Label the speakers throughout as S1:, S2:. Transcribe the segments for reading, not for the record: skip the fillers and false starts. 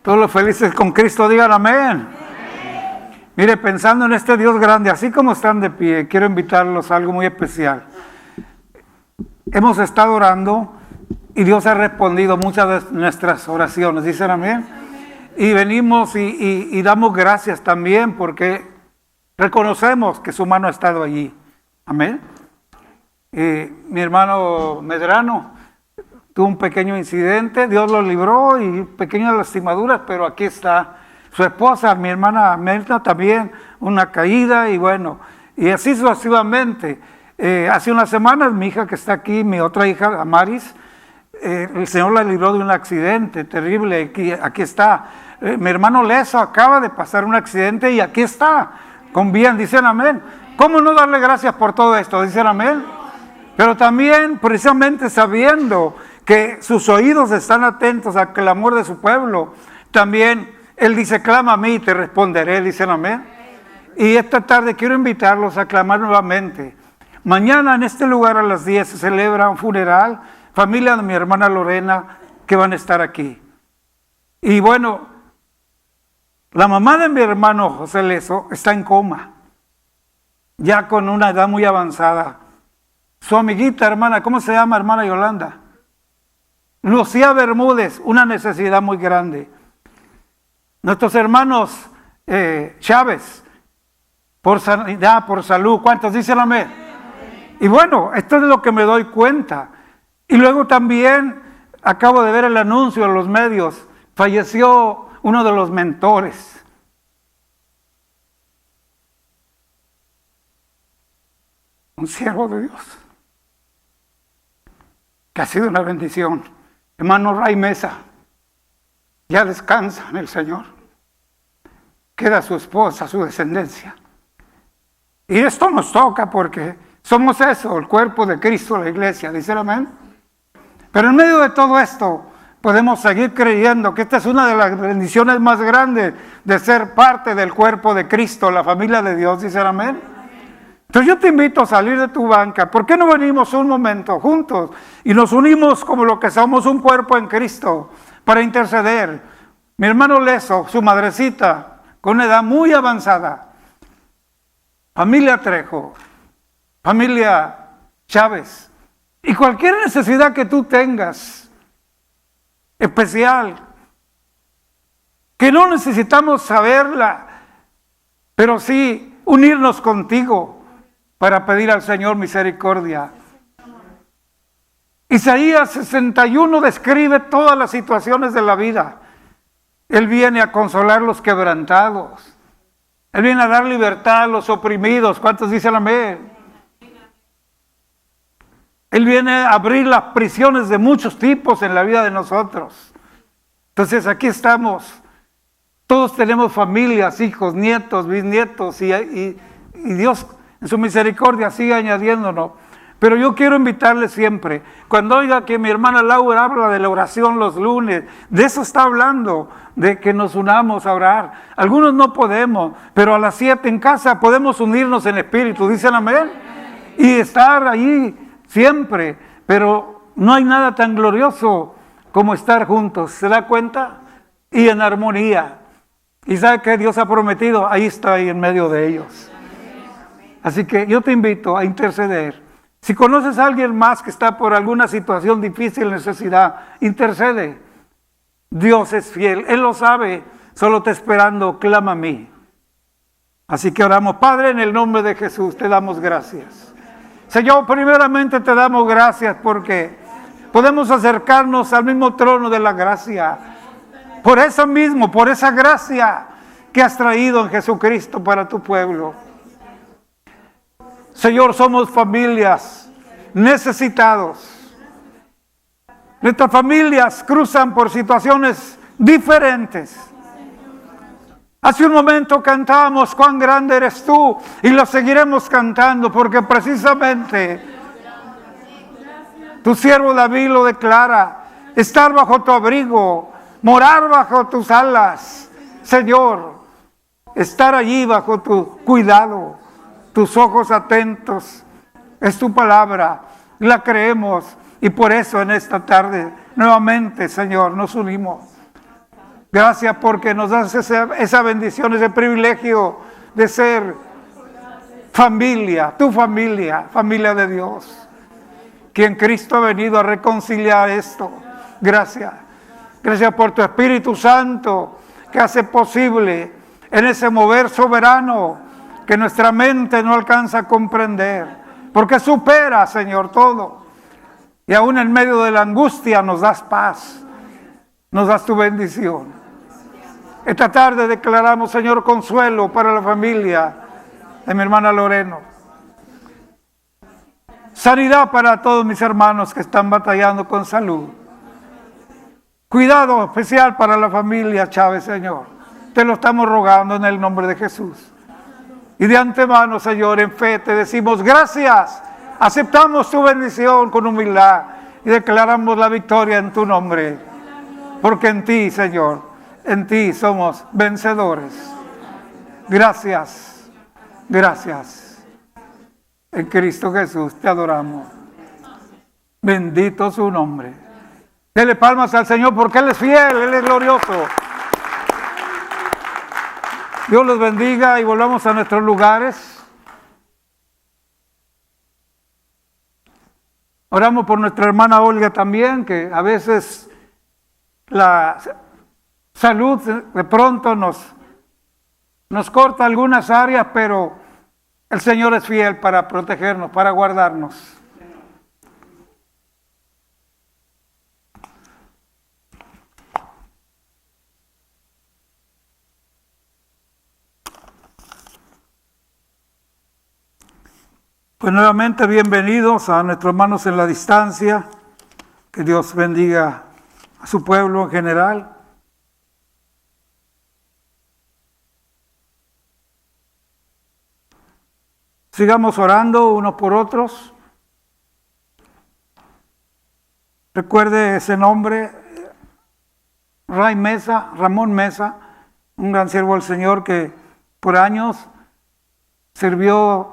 S1: Todos los felices con Cristo digan amén. Mire, pensando en este Dios grande, así como están de pie, quiero invitarlos a algo muy especial. Hemos estado orando y Dios ha respondido muchas de nuestras oraciones, ¿dicen amén? Y venimos y damos gracias también porque reconocemos que su mano ha estado allí. Amén. Mi hermano Medrano tuvo un pequeño incidente, Dios lo libró y pequeñas lastimaduras, pero aquí está. Su esposa, mi hermana Merta, también una caída y bueno, y así sucesivamente. Hace unas semanas mi hija que está aquí, mi otra hija, Amaris, el Señor la libró de un accidente terrible, aquí está. Mi hermano Leso acaba de pasar un accidente y aquí está, con bien, dicen amén. ¿Cómo no darle gracias por todo esto? Dicen amén. Pero también, precisamente sabiendo que sus oídos están atentos al clamor de su pueblo, también Él dice, clama a mí y te responderé, dicen amén. Y esta tarde quiero invitarlos a clamar nuevamente. Mañana en este lugar a las 10 se celebra un funeral, familia de mi hermana Lorena, que van a estar aquí. Y bueno, la mamá de mi hermano José Leso está en coma, ya con una edad muy avanzada. Su amiguita hermana, ¿cómo se llama hermana Yolanda? Lucía Bermúdez, una necesidad muy grande. Nuestros hermanos Chávez, por sanidad, por salud, ¿cuántos dicen amén? Y bueno, esto es lo que me doy cuenta. Y luego también acabo de ver el anuncio en los medios, falleció uno de los mentores. Un siervo de Dios, que ha sido una bendición. Hermano Ray Mesa, ya descansa en el Señor. Queda su esposa, su descendencia. Y esto nos toca porque somos eso, el cuerpo de Cristo, la iglesia, ¿dicen amén? Pero en medio de todo esto, podemos seguir creyendo que esta es una de las bendiciones más grandes de ser parte del cuerpo de Cristo, la familia de Dios, ¿dicen amén? Entonces yo te invito a salir de tu banca. ¿Por qué no venimos un momento juntos y nos unimos como lo que somos, un cuerpo en Cristo, para interceder? Mi hermano Leso, su madrecita, con una edad muy avanzada, familia Trejo, familia Chávez, y cualquier necesidad que tú tengas, especial, que no necesitamos saberla, pero sí unirnos contigo para pedir al Señor misericordia. Isaías 61 describe todas las situaciones de la vida. Él viene a consolar los quebrantados. Él viene a dar libertad a los oprimidos. ¿Cuántos dicen amén? Él viene a abrir las prisiones de muchos tipos en la vida de nosotros. Entonces aquí estamos. Todos tenemos familias, hijos, nietos, bisnietos y Dios en su misericordia sigue añadiéndonos. Pero yo quiero invitarles siempre, cuando oiga que mi hermana Laura habla de la oración los lunes, de eso está hablando, de que nos unamos a orar. Algunos no podemos, pero a las 7 en casa podemos unirnos en espíritu, dicen amén, y estar allí siempre. Pero no hay nada tan glorioso como estar juntos, ¿se da cuenta? Y en armonía. Y sabe que Dios ha prometido, ahí está, ahí en medio de ellos. Así que yo te invito a interceder. Si conoces a alguien más que está por alguna situación difícil, necesidad, intercede. Dios es fiel, Él lo sabe, solo está esperando, clama a mí. Así que oramos. Padre, en el nombre de Jesús te damos gracias. Señor, primeramente te damos gracias porque podemos acercarnos al mismo trono de la gracia. Por eso mismo, por esa gracia que has traído en Jesucristo para tu pueblo. Señor, somos familias necesitados. Nuestras familias cruzan por situaciones diferentes. Hace un momento cantábamos cuán grande eres tú y lo seguiremos cantando porque precisamente tu siervo David lo declara, estar bajo tu abrigo, morar bajo tus alas, Señor, estar allí bajo tu cuidado. Tus ojos atentos, es tu palabra, la creemos y por eso en esta tarde nuevamente, Señor, nos unimos. Gracias porque nos das esa bendición, ese privilegio de ser familia, tu familia, familia de Dios. Quien Cristo ha venido a reconciliar esto. Gracias. Gracias por tu Espíritu Santo que hace posible en ese mover soberano que nuestra mente no alcanza a comprender. Porque supera, Señor, todo. Y aún en medio de la angustia nos das paz. Nos das tu bendición. Esta tarde declaramos, Señor, consuelo para la familia de mi hermana Loreno. Sanidad para todos mis hermanos que están batallando con salud. Cuidado especial para la familia Chávez, Señor. Te lo estamos rogando en el nombre de Jesús. Y de antemano, Señor, en fe te decimos gracias. Aceptamos tu bendición con humildad y declaramos la victoria en tu nombre. Porque en ti, Señor, en ti somos vencedores. Gracias, gracias. En Cristo Jesús te adoramos. Bendito su nombre. Dele palmas al Señor porque Él es fiel, Él es glorioso. Dios los bendiga y volvamos a nuestros lugares. Oramos por nuestra hermana Olga también, que a veces la salud de pronto nos corta algunas áreas, pero el Señor es fiel para protegernos, para guardarnos. Pues nuevamente bienvenidos a nuestros hermanos en la distancia. Que Dios bendiga a su pueblo en general. Sigamos orando unos por otros. Recuerde ese nombre, Ramón Mesa, un gran siervo del Señor que por años sirvió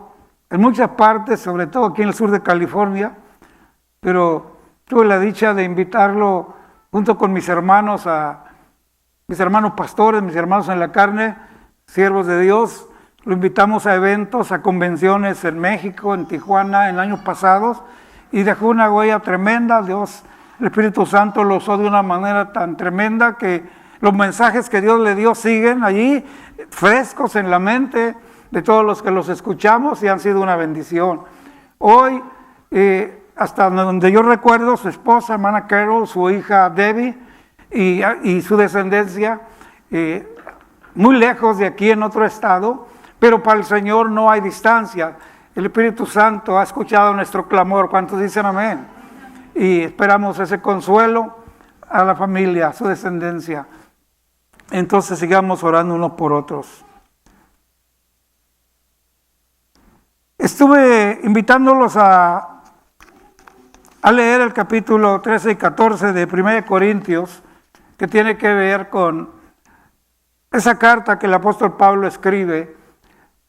S1: en muchas partes, sobre todo aquí en el sur de California, pero tuve la dicha de invitarlo junto con mis hermanos pastores, mis hermanos en la carne, siervos de Dios. Lo invitamos a eventos, a convenciones en México, en Tijuana, en años pasados, y dejó una huella tremenda. Dios, el Espíritu Santo lo usó de una manera tan tremenda que los mensajes que Dios le dio siguen allí, frescos en la mente de todos los que los escuchamos y han sido una bendición. Hoy, hasta donde yo recuerdo, su esposa, hermana Carol, su hija Debbie y su descendencia, muy lejos de aquí en otro estado, pero para el Señor no hay distancia. El Espíritu Santo ha escuchado nuestro clamor. ¿Cuántos dicen amén? Y esperamos ese consuelo a la familia, a su descendencia. Entonces sigamos orando unos por otros. Estuve invitándolos a leer el capítulo 13 y 14 de 1 Corintios, que tiene que ver con esa carta que el apóstol Pablo escribe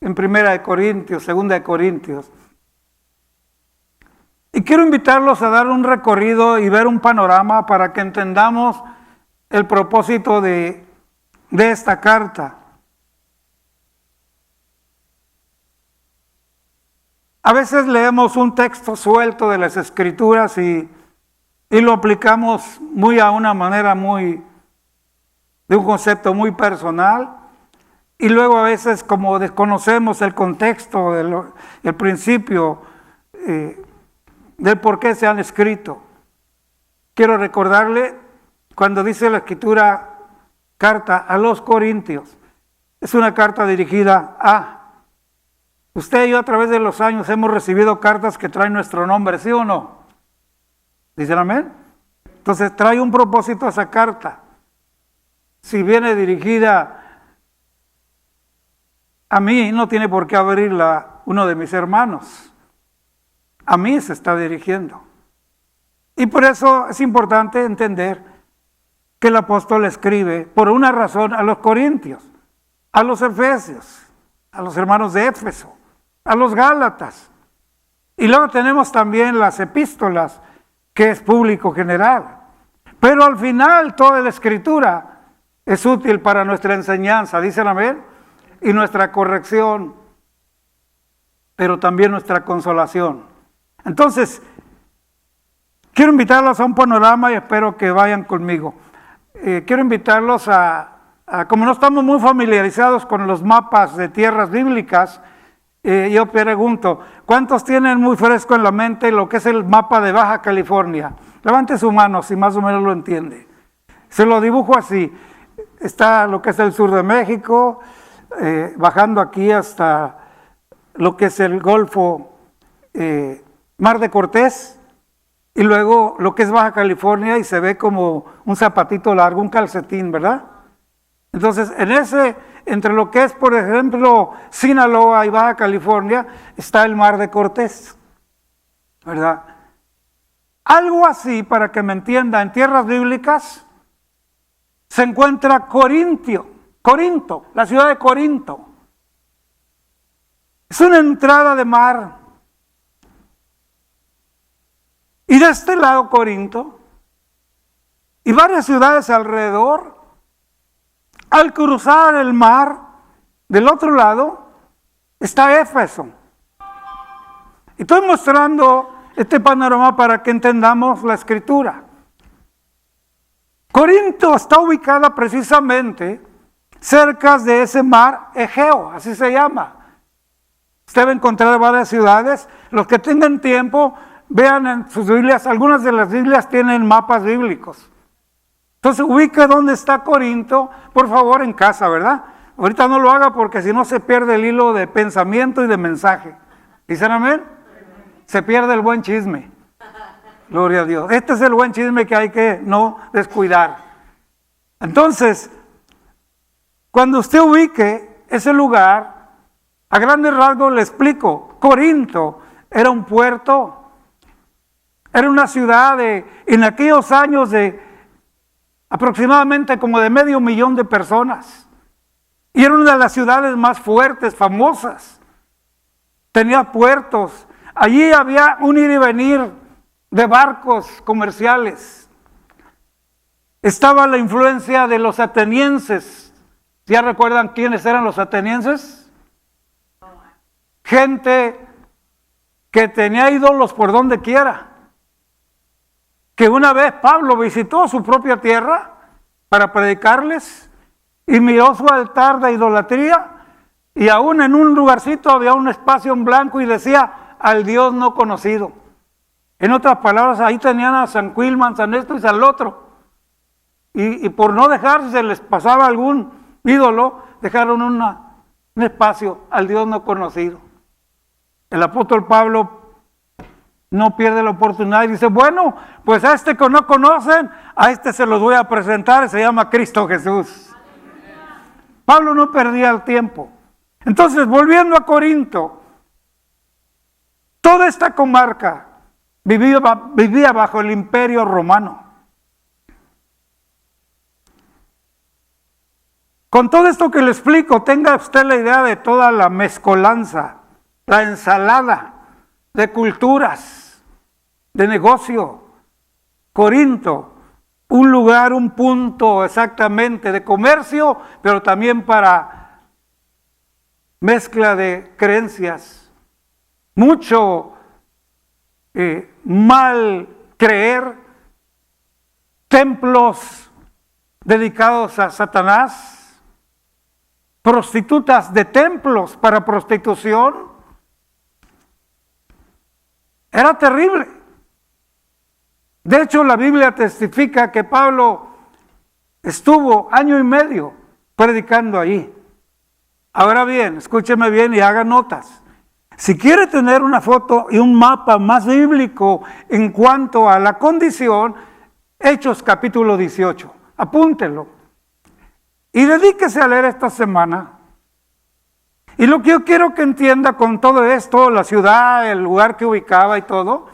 S1: en 1 Corintios, 2 Corintios. Y quiero invitarlos a dar un recorrido y ver un panorama para que entendamos el propósito de esta carta. A veces leemos un texto suelto de las Escrituras y lo aplicamos muy a una manera de un concepto muy personal, y luego a veces, como desconocemos el contexto, el principio del por qué se han escrito. Quiero recordarle, cuando dice la Escritura carta a los Corintios, es una carta dirigida a usted y yo. A través de los años hemos recibido cartas que traen nuestro nombre, ¿sí o no? ¿Dicen amén? Entonces trae un propósito esa carta. Si viene dirigida a mí, no tiene por qué abrirla uno de mis hermanos. A mí se está dirigiendo. Y por eso es importante entender que el apóstol escribe por una razón a los corintios, a los efesios, a los hermanos de Éfeso, a los gálatas. Y luego tenemos también las epístolas, que es público general. Pero al final toda la Escritura es útil para nuestra enseñanza, dicen amén, y nuestra corrección, pero también nuestra consolación. Entonces, quiero invitarlos a un panorama y espero que vayan conmigo. Quiero invitarlos como no estamos muy familiarizados con los mapas de tierras bíblicas, yo pregunto, ¿cuántos tienen muy fresco en la mente lo que es el mapa de Baja California? Levante su mano si más o menos lo entiende. Se lo dibujo así. Está lo que es el sur de México, bajando aquí hasta lo que es el Golfo, Mar de Cortés, y luego lo que es Baja California y se ve como un zapatito largo, un calcetín, ¿verdad? Entonces, entre lo que es, por ejemplo, Sinaloa y Baja California, está el Mar de Cortés, ¿verdad? Algo así, para que me entienda, en tierras bíblicas se encuentra Corinto, la ciudad de Corinto. Es una entrada de mar. Y de este lado Corinto, y varias ciudades alrededor. Al cruzar el mar, del otro lado, está Éfeso. Estoy mostrando este panorama para que entendamos la escritura. Corinto está ubicada precisamente cerca de ese mar Egeo, así se llama. Usted va a encontrar varias ciudades. Los que tengan tiempo, vean en sus Biblias, algunas de las Biblias tienen mapas bíblicos. Entonces ubique dónde está Corinto, por favor, en casa, ¿verdad? Ahorita no lo haga porque si no se pierde el hilo de pensamiento y de mensaje. ¿Dicen amén? Se pierde el buen chisme. Gloria a Dios. Este es el buen chisme que hay que no descuidar. Entonces, cuando usted ubique ese lugar, a grandes rasgos le explico. Corinto era un puerto, era una ciudad en aquellos años de aproximadamente como de 500,000 de personas. Y era una de las ciudades más fuertes, famosas. Tenía puertos. Allí había un ir y venir de barcos comerciales. Estaba la influencia de los atenienses. ¿Ya recuerdan quiénes eran los atenienses? Gente que tenía ídolos por donde quiera. Que una vez Pablo visitó su propia tierra para predicarles y miró su altar de idolatría y aún en un lugarcito había un espacio en blanco y decía al Dios no conocido. En otras palabras, ahí tenían a San Quilman, San esto y San otro. Y por no dejar, si se les pasaba algún ídolo, dejaron un espacio al Dios no conocido. El apóstol Pablo no pierde la oportunidad y dice, bueno, pues a este que no conocen, a este se los voy a presentar, se llama Cristo Jesús. Pablo no perdía el tiempo. Entonces, volviendo a Corinto, toda esta comarca vivía bajo el imperio romano. Con todo esto que le explico, tenga usted la idea de toda la mezcolanza, la ensalada de culturas, de negocio. Corinto, un lugar, un punto exactamente de comercio, pero también para mezcla de creencias. Mucho mal creer, templos dedicados a Satanás, prostitutas de templos para prostitución. Era terrible. De hecho, la Biblia testifica que Pablo estuvo 1.5 años predicando allí. Ahora bien, escúcheme bien y haga notas. Si quiere tener una foto y un mapa más bíblico en cuanto a la condición, Hechos capítulo 18, apúntelo. Y dedíquese a leer esta semana. Y lo que yo quiero que entienda con todo esto, la ciudad, el lugar que ubicaba y todo,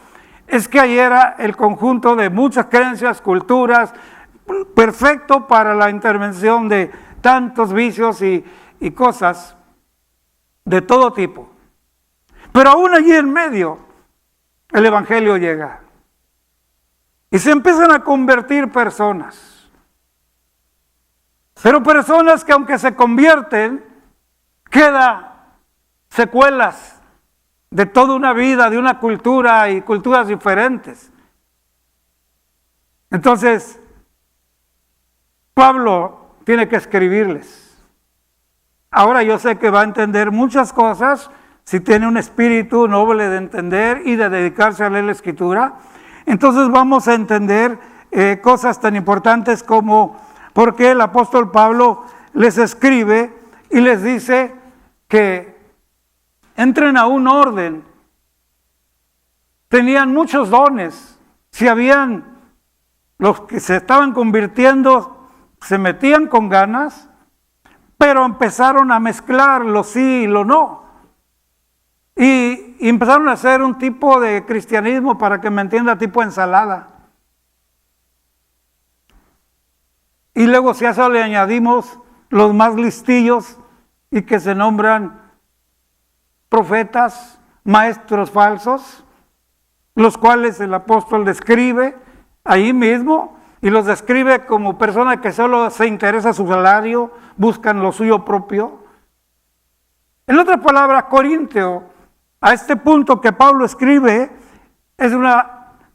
S1: es que ahí era el conjunto de muchas creencias, culturas, perfecto para la intervención de tantos vicios y cosas de todo tipo. Pero aún allí en medio, el evangelio llega. Y se empiezan a convertir personas. Pero personas que aunque se convierten, queda secuelas de toda una vida, de una cultura y culturas diferentes. Entonces, Pablo tiene que escribirles. Ahora yo sé que va a entender muchas cosas si tiene un espíritu noble de entender y de dedicarse a leer la Escritura. Entonces vamos a entender cosas tan importantes como por qué el apóstol Pablo les escribe y les dice que entren a un orden. Tenían muchos dones. Si habían los que se estaban convirtiendo, se metían con ganas, pero empezaron a mezclar lo sí y lo no. Y empezaron a hacer un tipo de cristianismo, para que me entienda, tipo ensalada. Y luego si a eso le añadimos los más listillos y que se nombran profetas, maestros falsos, los cuales el apóstol describe ahí mismo, y los describe como personas que solo se interesa su salario, buscan lo suyo propio. En otras palabras, Corintio, a este punto que Pablo escribe,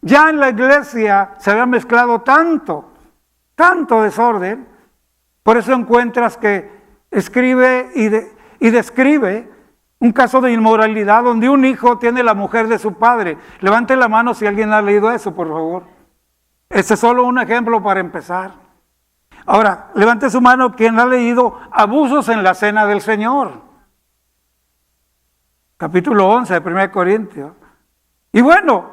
S1: ya en la iglesia se había mezclado tanto desorden. Por eso encuentras que escribe y describe un caso de inmoralidad donde un hijo tiene la mujer de su padre. Levante la mano si alguien ha leído eso, por favor. Este es solo un ejemplo para empezar. Ahora, levante su mano quien ha leído abusos en la cena del Señor. Capítulo 11 de 1 Corintios. Y bueno,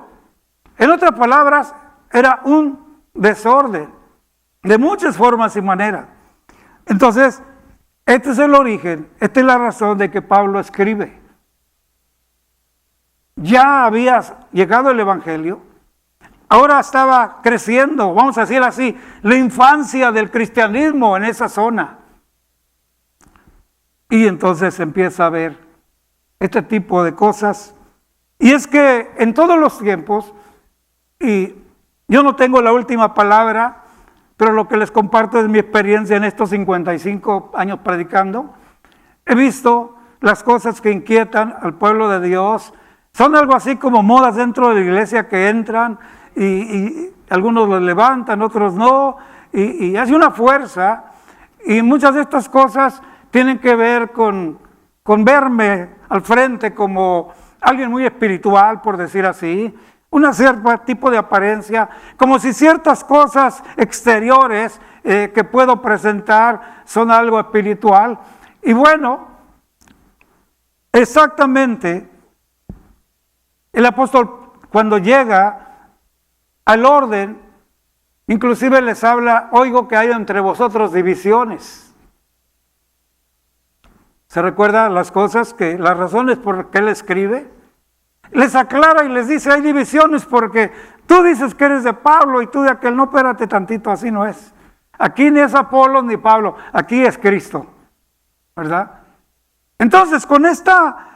S1: en otras palabras, era un desorden de muchas formas y maneras. Entonces, este es el origen, esta es la razón de que Pablo escribe. Ya había llegado el Evangelio. Ahora estaba creciendo, vamos a decir así, la infancia del cristianismo en esa zona. Y entonces empieza a ver este tipo de cosas. Y es que en todos los tiempos, y yo no tengo la última palabra, pero lo que les comparto es mi experiencia en estos 55 años predicando. He visto las cosas que inquietan al pueblo de Dios. Son algo así como modas dentro de la iglesia que entran y algunos los levantan, otros no, y hace una fuerza. Y muchas de estas cosas tienen que ver con verme al frente como alguien muy espiritual, por decir así, un cierto tipo de apariencia, como si ciertas cosas exteriores que puedo presentar son algo espiritual. Y bueno, exactamente, el apóstol cuando llega al orden, inclusive les habla, oigo que hay entre vosotros divisiones. ¿Se recuerdan las cosas, las razones por qué él escribe? Les aclara y les dice, hay divisiones porque tú dices que eres de Pablo y tú de aquel. No, espérate tantito, así no es. Aquí ni es Apolo ni Pablo, aquí es Cristo, ¿verdad? Entonces, con esta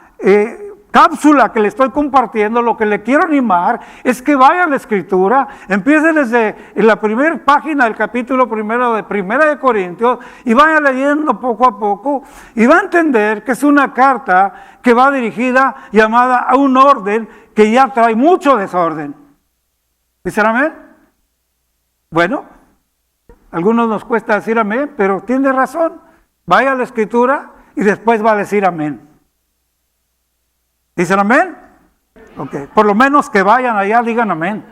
S1: cápsula que le estoy compartiendo, lo que le quiero animar es que vaya a la Escritura, empiece desde la primera página del capítulo primero de 1 Corintios y vaya leyendo poco a poco y va a entender que es una carta que va dirigida, llamada a un orden que ya trae mucho desorden. ¿Dicen amén? Bueno, a algunos nos cuesta decir amén, pero tiene razón. Vaya a la Escritura y después va a decir amén. ¿Dicen amén? Ok, por lo menos que vayan allá, digan amén.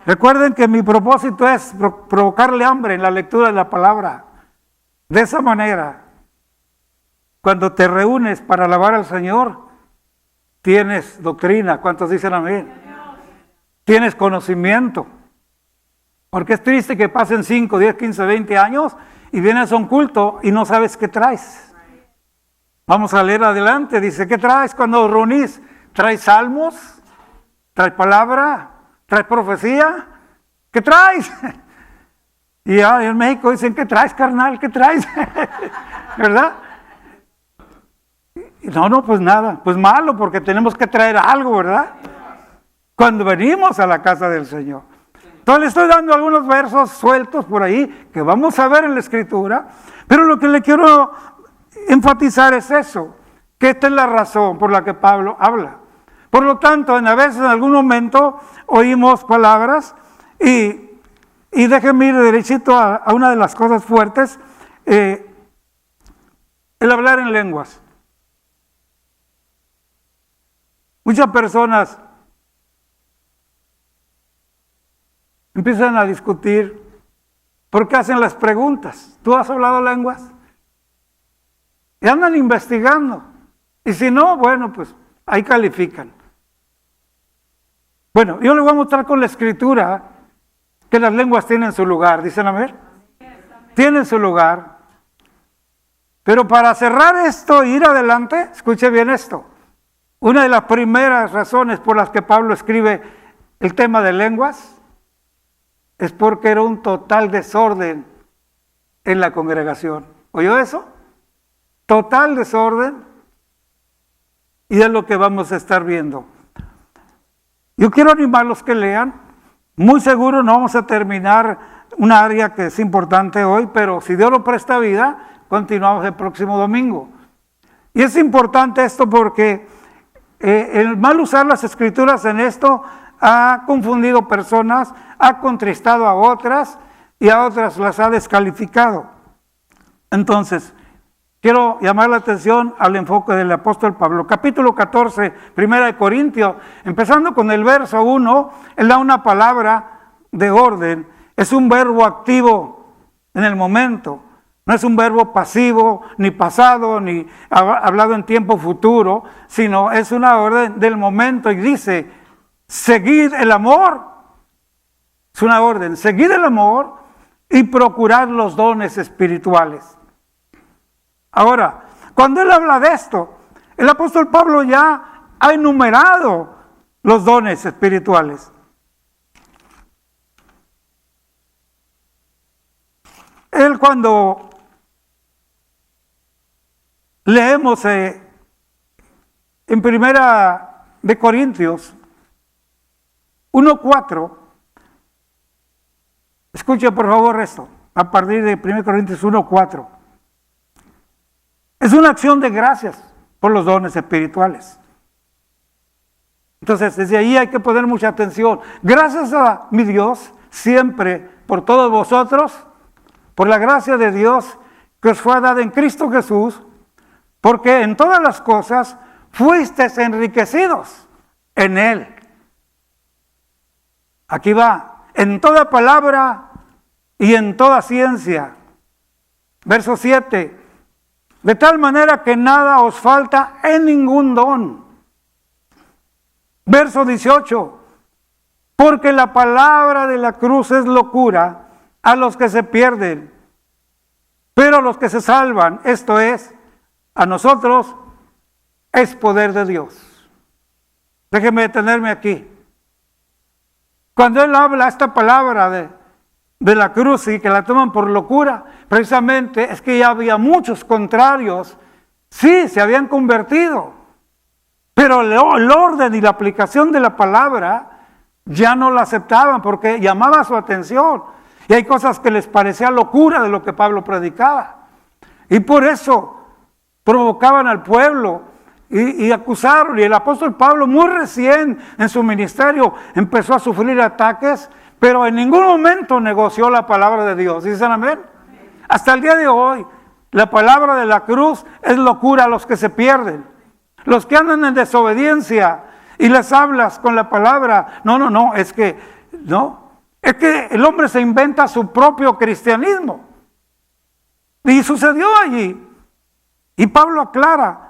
S1: Recuerden que mi propósito es provocarle hambre en la lectura de la palabra. De esa manera, cuando te reúnes para alabar al Señor, tienes doctrina. ¿Cuántos dicen amén? Tienes conocimiento. Porque es triste que pasen 5, 10, 15, 20 años y vienes a un culto y no sabes qué traes. Vamos a leer adelante, dice, ¿qué traes cuando os reunís? ¿Traes salmos? ¿Traes palabra? ¿Traes profecía? ¿Qué traes? Y en México dicen, ¿qué traes, carnal? ¿Qué traes? ¿Verdad? No, pues nada, pues malo, porque tenemos que traer algo, ¿verdad? Cuando venimos a la casa del Señor. Entonces le estoy dando algunos versos sueltos por ahí que vamos a ver en la Escritura, pero lo que le quiero enfatizar es eso, que esta es la razón por la que Pablo habla. Por lo tanto, a veces en algún momento oímos palabras y déjenme ir derechito a una de las cosas fuertes, el hablar en lenguas. Muchas personas empiezan a discutir por qué hacen las preguntas. ¿Tú has hablado lenguas? Y andan investigando. Y si no, bueno, pues ahí califican. Bueno, yo les voy a mostrar con la Escritura que las lenguas tienen su lugar. ¿Dicen amén? Tienen su lugar. Pero para cerrar esto e ir adelante, escuche bien esto. Una de las primeras razones por las que Pablo escribe el tema de lenguas es porque era un total desorden en la congregación. ¿Oyó eso? Total desorden. Y es lo que vamos a estar viendo. Yo quiero animarlos que lean. Muy seguro no vamos a terminar una área que es importante hoy, pero si Dios lo presta vida, continuamos el próximo domingo. Y es importante esto porque el mal usar las Escrituras en esto ha confundido personas, ha contristado a otras y a otras las ha descalificado. Entonces, quiero llamar la atención al enfoque del apóstol Pablo. Capítulo 14, 1 Corintios, empezando con el verso 1, él da una palabra de orden. Es un verbo activo en el momento. No es un verbo pasivo, ni pasado, ni hablado en tiempo futuro, sino es una orden del momento y dice, seguid el amor. Es una orden, seguid el amor y procurad los dones espirituales. Ahora, cuando él habla de esto, el apóstol Pablo ya ha enumerado los dones espirituales. Él cuando leemos en 1 de Corintios 1:4, escuche por favor esto, a partir de 1 Corintios 1:4. Es una acción de gracias por los dones espirituales. Entonces, desde ahí hay que poner mucha atención. Gracias a mi Dios, siempre, por todos vosotros, por la gracia de Dios que os fue dada en Cristo Jesús, porque en todas las cosas fuisteis enriquecidos en Él. Aquí va, en toda palabra y en toda ciencia. Verso 7. De tal manera que nada os falta en ningún don. Verso 18. Porque la palabra de la cruz es locura a los que se pierden, pero a los que se salvan, esto es, a nosotros, es poder de Dios. Déjeme detenerme aquí. Cuando él habla esta palabra de la cruz y que la toman por locura, precisamente es que ya había muchos contrarios, sí, se habían convertido, pero el orden y la aplicación de la palabra ya no la aceptaban porque llamaba su atención y hay cosas que les parecía locura de lo que Pablo predicaba y por eso provocaban al pueblo y acusaron, y el apóstol Pablo muy recién en su ministerio empezó a sufrir ataques, pero en ningún momento negoció la palabra de Dios. ¿Dicen amén? Hasta el día de hoy, la palabra de la cruz es locura a los que se pierden. Los que andan en desobediencia y les hablas con la palabra, no, es que el hombre se inventa su propio cristianismo. Y sucedió allí. Y Pablo aclara,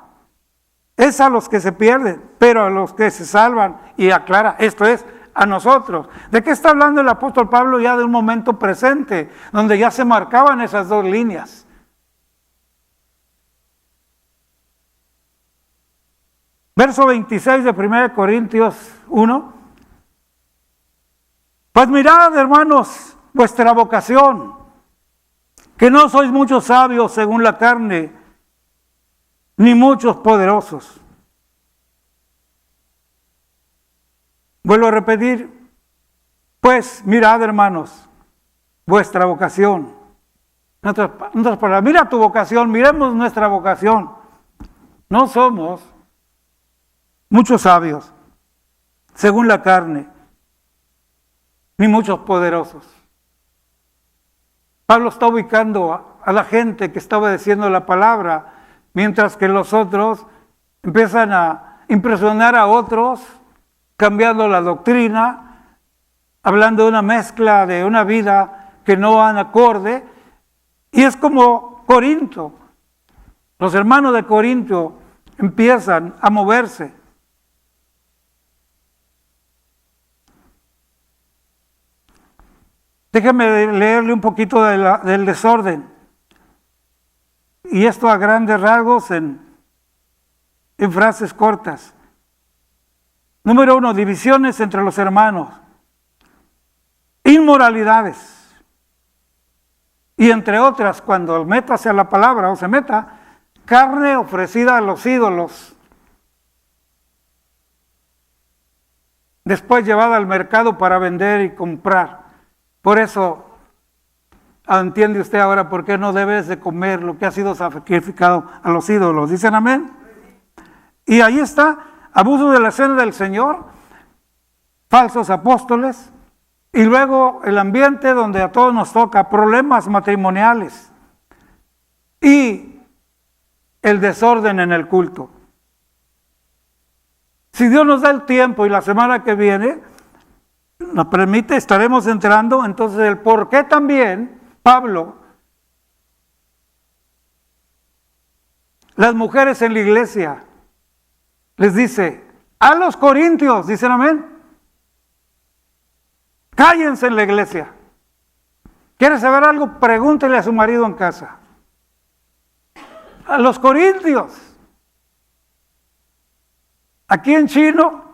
S1: es a los que se pierden, pero a los que se salvan, y aclara, esto es, a nosotros. ¿De qué está hablando el apóstol Pablo ya de un momento presente, donde ya se marcaban esas dos líneas? Verso 26 de 1 Corintios 1. Pues mirad, hermanos, vuestra vocación, que no sois muchos sabios según la carne, ni muchos poderosos. Vuelvo a repetir, Pues mirad, hermanos, vuestra vocación. En otras palabras, mira tu vocación, miremos nuestra vocación. No somos muchos sabios, según la carne, ni muchos poderosos. Pablo está ubicando a la gente que está obedeciendo la palabra, mientras que los otros empiezan a impresionar a otros, cambiando la doctrina, hablando de una mezcla de una vida que no van acorde. Y es como Corinto. Los hermanos de Corinto empiezan a moverse. Déjeme leerle un poquito del desorden. Y esto a grandes rasgos en frases cortas. Número 1, divisiones entre los hermanos. Inmoralidades. Y entre otras, cuando métase a la palabra o se meta, carne ofrecida a los ídolos. Después llevada al mercado para vender y comprar. Por eso, entiende usted ahora por qué no debes de comer lo que ha sido sacrificado a los ídolos. ¿Dicen amén? Y ahí está, abuso de la cena del Señor, falsos apóstoles, y luego el ambiente donde a todos nos toca, problemas matrimoniales y el desorden en el culto. Si Dios nos da el tiempo y la semana que viene nos permite, estaremos entrando entonces el por qué también Pablo, las mujeres en la iglesia, les dice a los corintios, dicen amén, cállense en la iglesia. ¿Quiere saber algo? Pregúntele a su marido en casa. A los corintios. Aquí en Chino,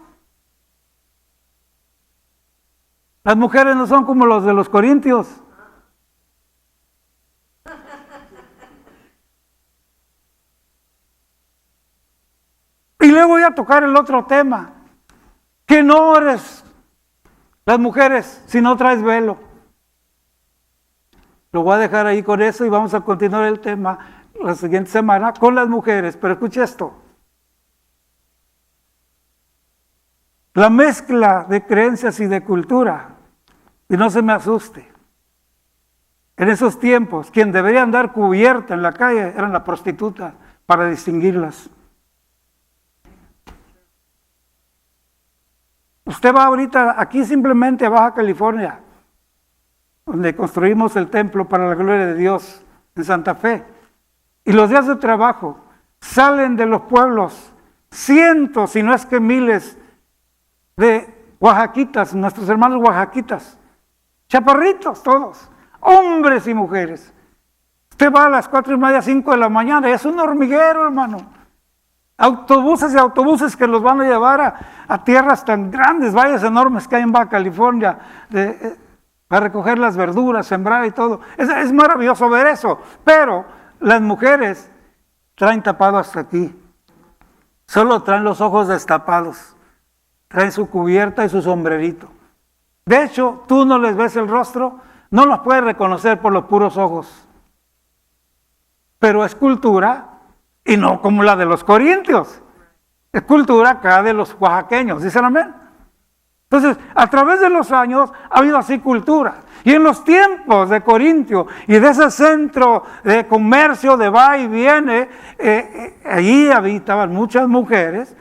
S1: las mujeres no son como los de los corintios. Y luego voy a tocar el otro tema. Que no ores las mujeres si no traes velo. Lo voy a dejar ahí con eso y vamos a continuar el tema la siguiente semana con las mujeres. Pero escuche esto. La mezcla de creencias y de cultura. Y no se me asuste. En esos tiempos, quien debería andar cubierta en la calle eran las prostitutas para distinguirlas. Usted va ahorita aquí simplemente a Baja California, donde construimos el templo para la gloria de Dios en Santa Fe. Y los días de trabajo salen de los pueblos cientos, si no es que miles, de oaxaquitas, nuestros hermanos oaxaquitas, chaparritos todos, hombres y mujeres. Usted va a las 4:30, 5 de la mañana y es un hormiguero, hermano. Autobuses y autobuses que los van a llevar a tierras tan grandes, valles enormes que hay en Baja California, para recoger las verduras, sembrar y todo. Es maravilloso ver eso, pero las mujeres traen tapado hasta aquí. Solo traen los ojos destapados, traen su cubierta y su sombrerito. De hecho, tú no les ves el rostro, no los puedes reconocer por los puros ojos. Pero es cultura, y no como la de los corintios. Es cultura acá de los oaxaqueños, ¿dicen amén? Entonces, a través de los años ha habido así cultura. Y en los tiempos de Corintio y de ese centro de comercio, de va y viene, allí habitaban muchas mujeres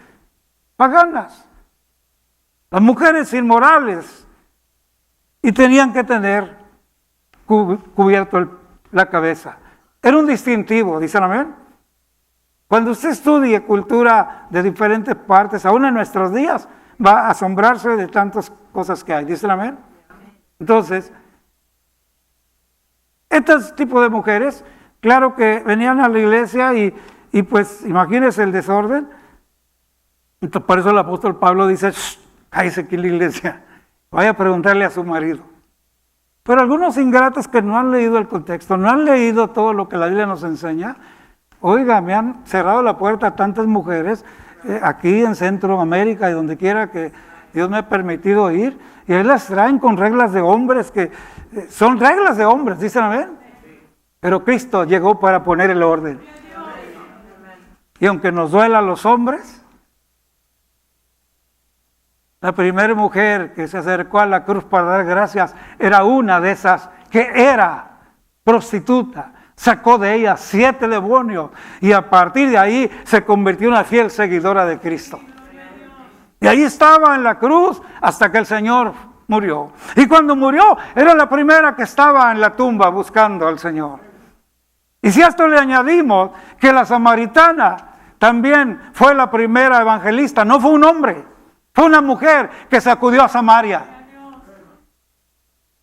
S1: paganas. Las mujeres inmorales. Y tenían que tener cubierto la cabeza. Era un distintivo, ¿dicen amén? Cuando usted estudie cultura de diferentes partes, aún en nuestros días, va a asombrarse de tantas cosas que hay. ¿Dicen amén? Entonces, este tipo de mujeres, claro que venían a la iglesia y pues imagínense el desorden. Entonces, por eso el apóstol Pablo dice, cállese aquí en la iglesia, vaya a preguntarle a su marido. Pero algunos ingratos que no han leído el contexto, no han leído todo lo que la Biblia nos enseña, oiga, me han cerrado la puerta a tantas mujeres aquí en Centroamérica y donde quiera que Dios me ha permitido ir, y ahí las traen con reglas de hombres, que son reglas de hombres, dicen amén. Pero Cristo llegó para poner el orden. Y aunque nos duela a los hombres, la primera mujer que se acercó a la cruz para dar gracias era una de esas que era prostituta. Sacó de ella 7 demonios y a partir de ahí se convirtió en una fiel seguidora de Cristo. Y ahí estaba en la cruz hasta que el Señor murió. Y cuando murió era la primera que estaba en la tumba buscando al Señor. Y si a esto le añadimos que la samaritana también fue la primera evangelista, no fue un hombre, fue una mujer que sacudió a Samaria.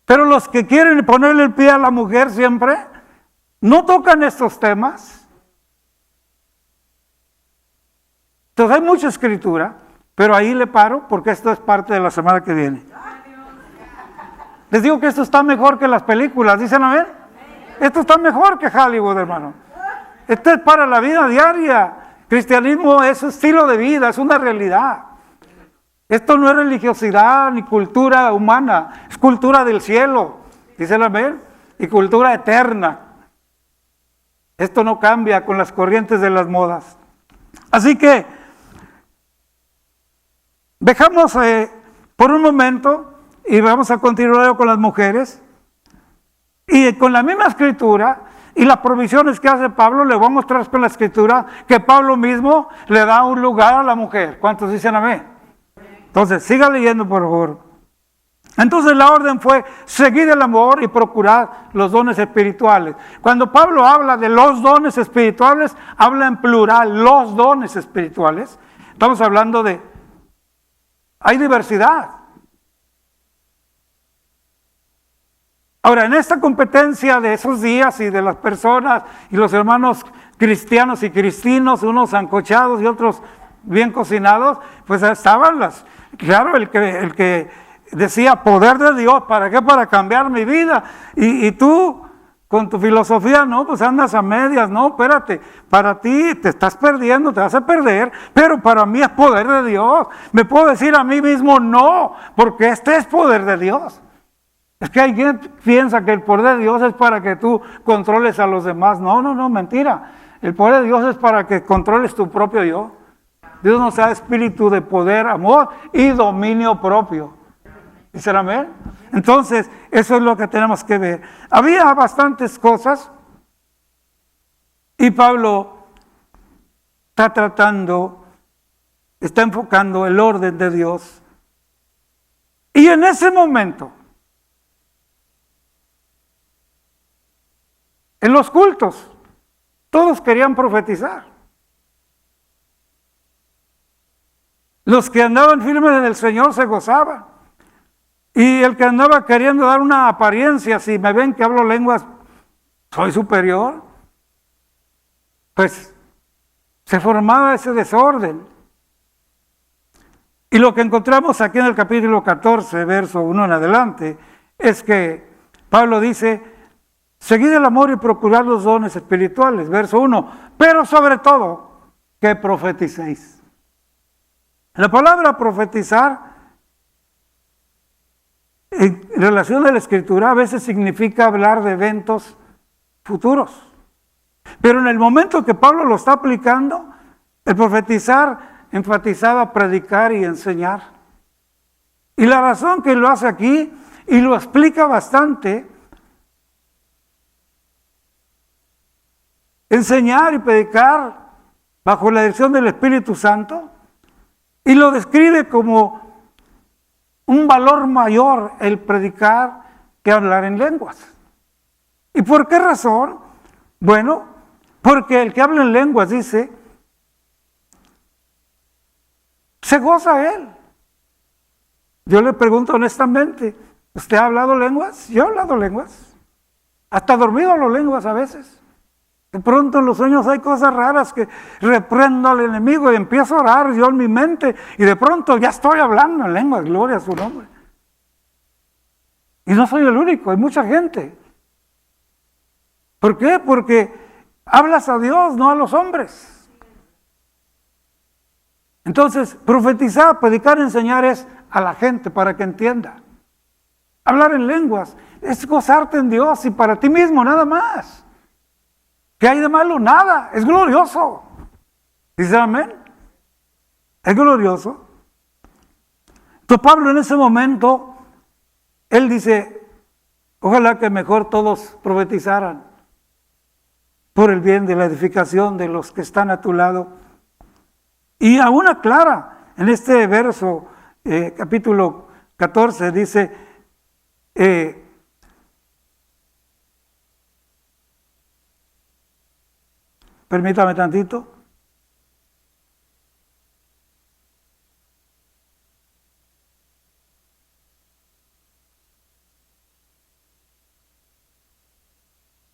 S1: Pero los que quieren ponerle el pie a la mujer siempre no tocan estos temas. Entonces hay mucha escritura, pero ahí le paro porque esto es parte de la semana que viene. Les digo que esto está mejor que las películas, ¿dicen amén? Esto está mejor que Hollywood, hermano. Esto es para la vida diaria. Cristianismo es estilo de vida, es una realidad. Esto no es religiosidad ni cultura humana, es cultura del cielo, ¿dicen amén? Y cultura eterna. Esto no cambia con las corrientes de las modas. Así que dejamos por un momento y vamos a continuar con las mujeres. Y con la misma escritura y las provisiones que hace Pablo, le voy a mostrar con la escritura que Pablo mismo le da un lugar a la mujer. ¿Cuántos dicen amén? Entonces, siga leyendo por favor. Entonces la orden fue seguir el amor y procurar los dones espirituales. Cuando Pablo habla de los dones espirituales, habla en plural, los dones espirituales. Estamos hablando de, hay diversidad. Ahora, en esta competencia de esos días y de las personas y los hermanos cristianos y cristinos, unos sancochados y otros bien cocinados, pues estaban claro, el que decía poder de Dios, ¿para qué? Para cambiar mi vida. Y tú, con tu filosofía, no, pues andas a medias, no, espérate, para ti te estás perdiendo, te vas a perder, pero para mí es poder de Dios. Me puedo decir a mí mismo no, porque este es poder de Dios. Es que alguien piensa que el poder de Dios es para que tú controles a los demás. No, mentira. El poder de Dios es para que controles tu propio yo. Dios nos da espíritu de poder, amor y dominio propio. ¿Dicen amén? Entonces, eso es lo que tenemos que ver. Había bastantes cosas y Pablo está enfocando el orden de Dios. Y en ese momento, en los cultos, todos querían profetizar. Los que andaban firmes en el Señor se gozaban. Y el que andaba queriendo dar una apariencia, si me ven que hablo lenguas, soy superior, pues se formaba ese desorden. Y lo que encontramos aquí en el capítulo 14, verso 1 en adelante, es que Pablo dice, seguid el amor y procurad los dones espirituales, verso 1, pero sobre todo, que profeticéis. La palabra profetizar, en relación a la Escritura, a veces significa hablar de eventos futuros. Pero en el momento que Pablo lo está aplicando, el profetizar enfatizaba predicar y enseñar. Y la razón que lo hace aquí, y lo explica bastante, enseñar y predicar bajo la dirección del Espíritu Santo, y lo describe como un valor mayor el predicar que hablar en lenguas. ¿Y por qué razón? Bueno, porque el que habla en lenguas dice, se goza él. Yo le pregunto honestamente, ¿usted ha hablado lenguas? Yo he hablado lenguas. Hasta dormido hablo lenguas a veces. De pronto en los sueños hay cosas raras que reprendo al enemigo y empiezo a orar yo en mi mente y de pronto ya estoy hablando en lenguas, gloria a su nombre. Y no soy el único, hay mucha gente. ¿Por qué? Porque hablas a Dios, no a los hombres. Entonces, profetizar, predicar, enseñar es a la gente para que entienda. Hablar en lenguas es gozarte en Dios y para ti mismo nada más. ¿Qué hay de malo? Nada, es glorioso. ¿Dice amén? Es glorioso. Entonces Pablo en ese momento, él dice, ojalá que mejor todos profetizaran por el bien de la edificación de los que están a tu lado. Y aún aclara en este verso, capítulo 14, dice, permítame tantito.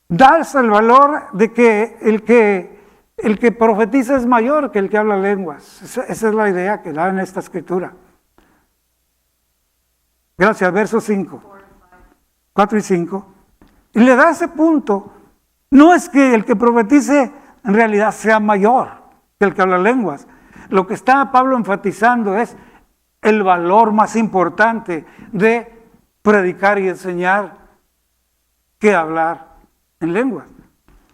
S1: Darse el valor de que el que profetiza es mayor que el que habla lenguas. Esa es la idea que da en esta escritura. Gracias, verso 5. 4 y 5. Y le da ese punto. No es que el que profetice en realidad sea mayor que el que habla lenguas. Lo que está Pablo enfatizando es el valor más importante de predicar y enseñar que hablar en lenguas.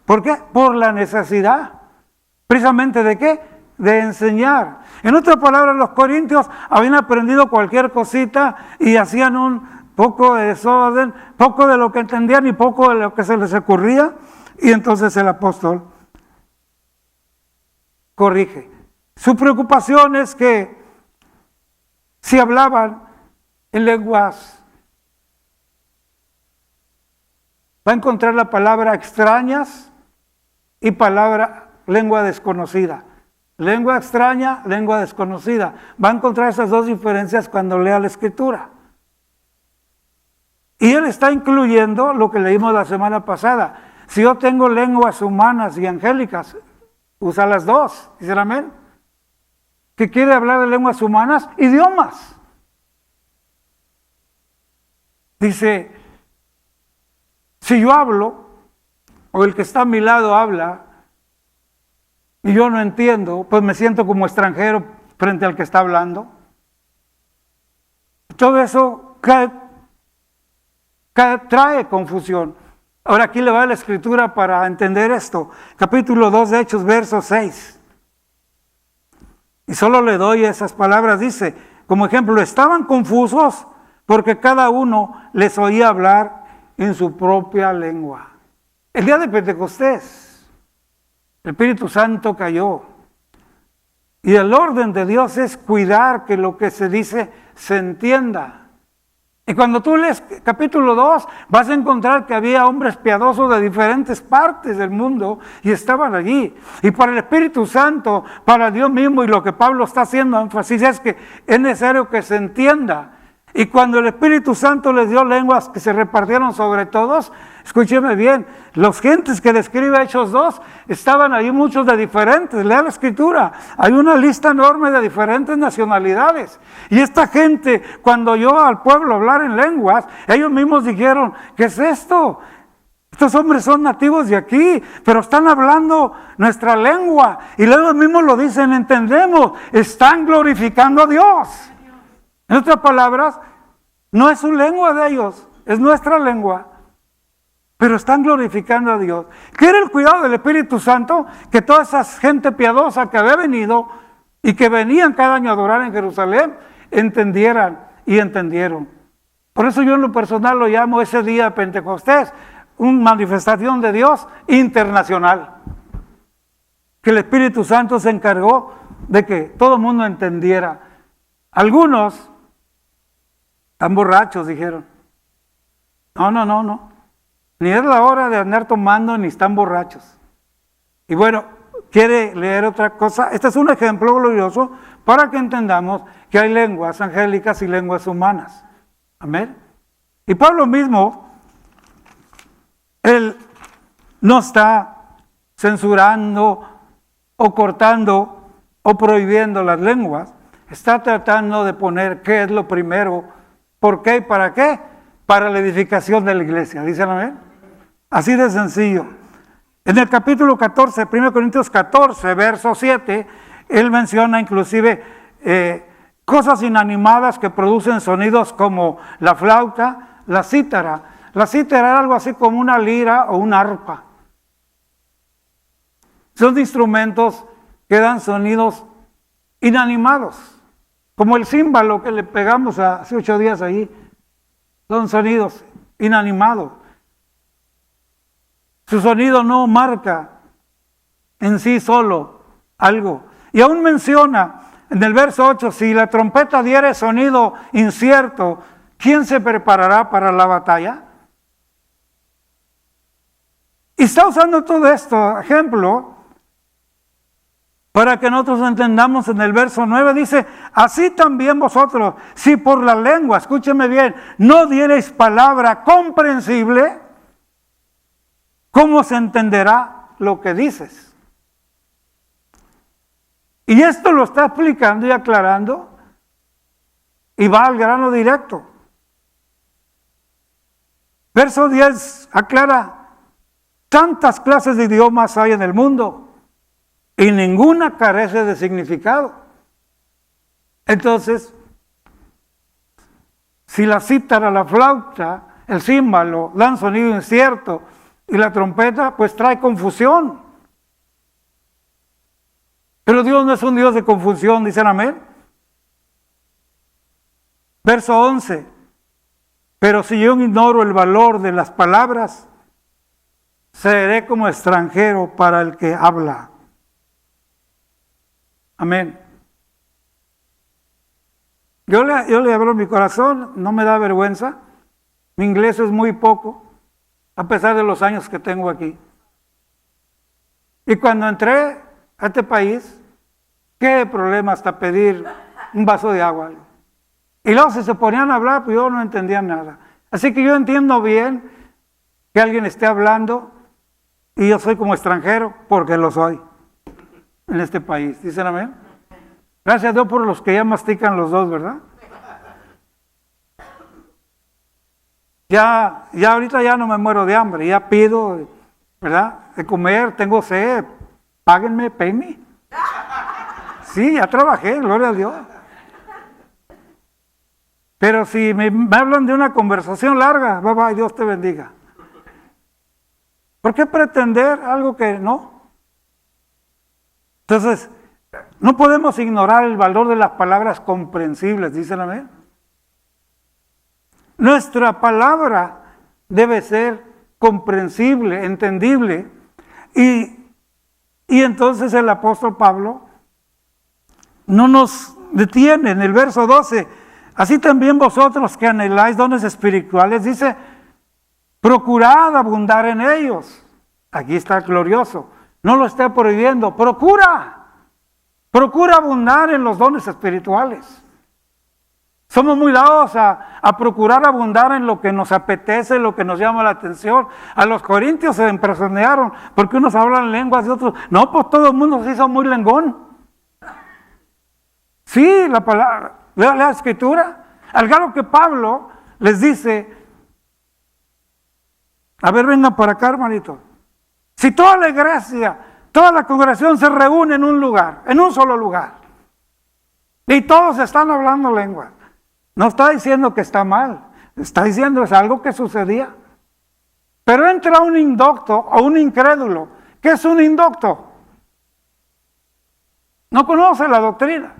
S1: ¿Por qué? Por la necesidad. ¿Precisamente de qué? De enseñar. En otras palabras, los corintios habían aprendido cualquier cosita y hacían un poco de desorden, poco de lo que entendían y poco de lo que se les ocurría. Y entonces el apóstol corrige. Su preocupación es que si hablaban en lenguas, va a encontrar la palabra extrañas y lengua desconocida. Lengua extraña, lengua desconocida. Va a encontrar esas dos diferencias cuando lea la escritura. Y él está incluyendo lo que leímos la semana pasada. Si yo tengo lenguas humanas y angélicas, usa las dos. ¿Dicen amén? ¿Qué quiere hablar de lenguas humanas? Idiomas. Dice, si yo hablo, o el que está a mi lado habla, y yo no entiendo, pues me siento como extranjero frente al que está hablando. Todo eso trae confusión. Ahora aquí le va la escritura para entender esto. Capítulo 2 de Hechos, verso 6. Y solo le doy esas palabras. Dice, como ejemplo, estaban confusos porque cada uno les oía hablar en su propia lengua. El día de Pentecostés, el Espíritu Santo cayó. Y el orden de Dios es cuidar que lo que se dice se entienda. Y cuando tú lees capítulo 2, vas a encontrar que había hombres piadosos de diferentes partes del mundo y estaban allí. Y para el Espíritu Santo, para Dios mismo, y lo que Pablo está haciendo énfasis es que es necesario que se entienda. Y cuando el Espíritu Santo les dio lenguas que se repartieron sobre todos, escúcheme bien, los gentes que describe Hechos 2, estaban ahí muchos de diferentes, lea la escritura, hay una lista enorme de diferentes nacionalidades. Y esta gente, cuando oyó al pueblo hablar en lenguas, ellos mismos dijeron, ¿qué es esto? Estos hombres son nativos de aquí, pero están hablando nuestra lengua. Y luego mismos lo dicen, entendemos, están glorificando a Dios. En otras palabras, no es su lengua de ellos, es nuestra lengua. Pero están glorificando a Dios. ¿Qué era el cuidado del Espíritu Santo? Que toda esa gente piadosa que había venido y que venían cada año a adorar en Jerusalén, entendieran y entendieron. Por eso yo en lo personal lo llamo ese día de Pentecostés, una manifestación de Dios internacional. Que el Espíritu Santo se encargó de que todo el mundo entendiera. Algunos están borrachos, dijeron. No. Ni es la hora de andar tomando, ni están borrachos. Y bueno, ¿quiere leer otra cosa? Este es un ejemplo glorioso para que entendamos que hay lenguas angélicas y lenguas humanas. Amén. Y Pablo mismo, él no está censurando o cortando o prohibiendo las lenguas. Está tratando de poner qué es lo primero, por qué y para qué. Para la edificación de la iglesia. ¿Dicen amén? Así de sencillo. En el capítulo 14, 1 Corintios 14, verso 7, él menciona inclusive cosas inanimadas que producen sonidos como la flauta, la cítara. La cítara era algo así como una lira o una arpa. Son instrumentos que dan sonidos inanimados, como el címbalo que le pegamos hace 8 días ahí. Son sonidos inanimados. Su sonido no marca en sí solo algo. Y aún menciona en el verso 8, si la trompeta diere sonido incierto, ¿quién se preparará para la batalla? Y está usando todo esto, ejemplo, para que nosotros entendamos. En el verso 9 dice, así también vosotros, si por la lengua, escúcheme bien, no diereis palabra comprensible, ¿cómo se entenderá lo que dices? Y esto lo está explicando y aclarando, y va al grano directo. Verso 10 aclara, tantas clases de idiomas hay en el mundo, y ninguna carece de significado. Entonces, si la cítara, la flauta, el címbalo dan sonido incierto, y la trompeta pues trae confusión. Pero Dios no es un Dios de confusión, dicen amén. Verso 11, pero si yo ignoro el valor de las palabras, seré como extranjero para el que habla. Amén. Yo le abro mi corazón, no me da vergüenza. Mi inglés es muy poco, a pesar de los años que tengo aquí. Y cuando entré a este país, qué problema hasta pedir un vaso de agua. Y luego si se ponían a hablar, pues yo no entendía nada. Así que yo entiendo bien que alguien esté hablando y yo soy como extranjero, porque lo soy en este país. ¿Dicen amén? Gracias a Dios por los que ya mastican los dos, ¿verdad? Ya ahorita ya no me muero de hambre, ya pido, ¿verdad? De comer, tengo sed, páguenme, pay me. Sí, ya trabajé, gloria a Dios. Pero si me hablan de una conversación larga, bye bye, Dios te bendiga. ¿Por qué pretender algo que no? Entonces, no podemos ignorar el valor de las palabras comprensibles, dicen amén. Nuestra palabra debe ser comprensible, entendible. Y entonces el apóstol Pablo no nos detiene. En el verso 12, así también vosotros que anheláis dones espirituales, dice, procurad abundar en ellos. Aquí está glorioso, no lo está prohibiendo, procura abundar en los dones espirituales. Somos muy dados a procurar abundar en lo que nos apetece, lo que nos llama la atención. A los corintios se impresionaron porque unos hablan lenguas y otros, no, pues todo el mundo se hizo muy lengón. Sí, la palabra, lea la escritura. Al grado que Pablo les dice, a ver, vengan para acá, hermanito. Si toda la iglesia, toda la congregación se reúne en un lugar, en un solo lugar, y todos están hablando lengua, no está diciendo que está mal, está diciendo es algo que sucedía. Pero entra un indocto o un incrédulo. ¿Qué es un indocto? No conoce la doctrina.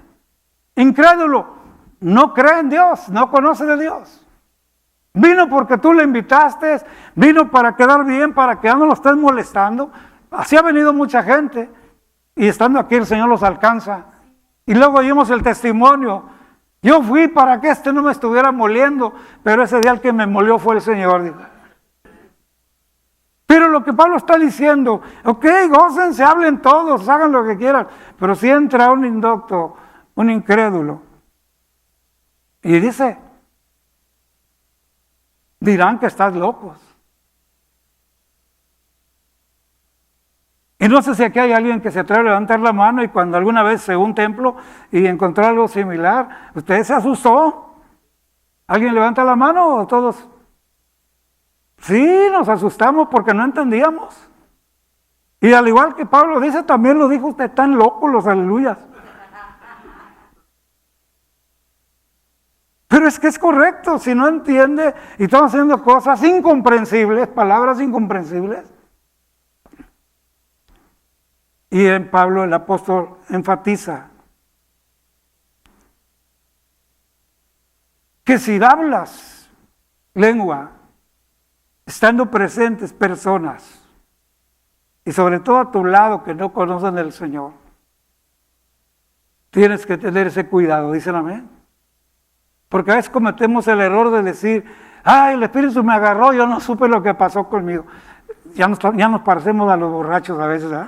S1: Incrédulo, no cree en Dios, no conoce de Dios. Vino porque tú le invitaste, vino para quedar bien, para que ya no lo estés molestando. Así ha venido mucha gente y estando aquí el Señor los alcanza. Y luego oímos el testimonio. Yo fui para que este no me estuviera moliendo, pero ese día el que me molió fue el Señor. Dijo. Pero lo que Pablo está diciendo, ok, gócense, hablen todos, hagan lo que quieran, pero si entra un indocto, un incrédulo, y dice, dirán que estás locos. Y no sé si aquí hay alguien que se atreve a levantar la mano y cuando alguna vez se fue a un templo y encontró algo similar, ¿usted se asustó? ¿Alguien levanta la mano o todos? Sí, nos asustamos porque no entendíamos. Y al igual que Pablo dice, también lo dijo usted, están locos los aleluyas. Pero es que es correcto, si no entiende y estamos haciendo cosas incomprensibles, palabras incomprensibles. Y en Pablo el apóstol enfatiza que si hablas lengua, estando presentes personas, y sobre todo a tu lado que no conocen el Señor, tienes que tener ese cuidado, dicen amén. Porque a veces cometemos el error de decir, ay, el Espíritu me agarró, yo no supe lo que pasó conmigo. Ya nos parecemos a los borrachos a veces, ¿eh?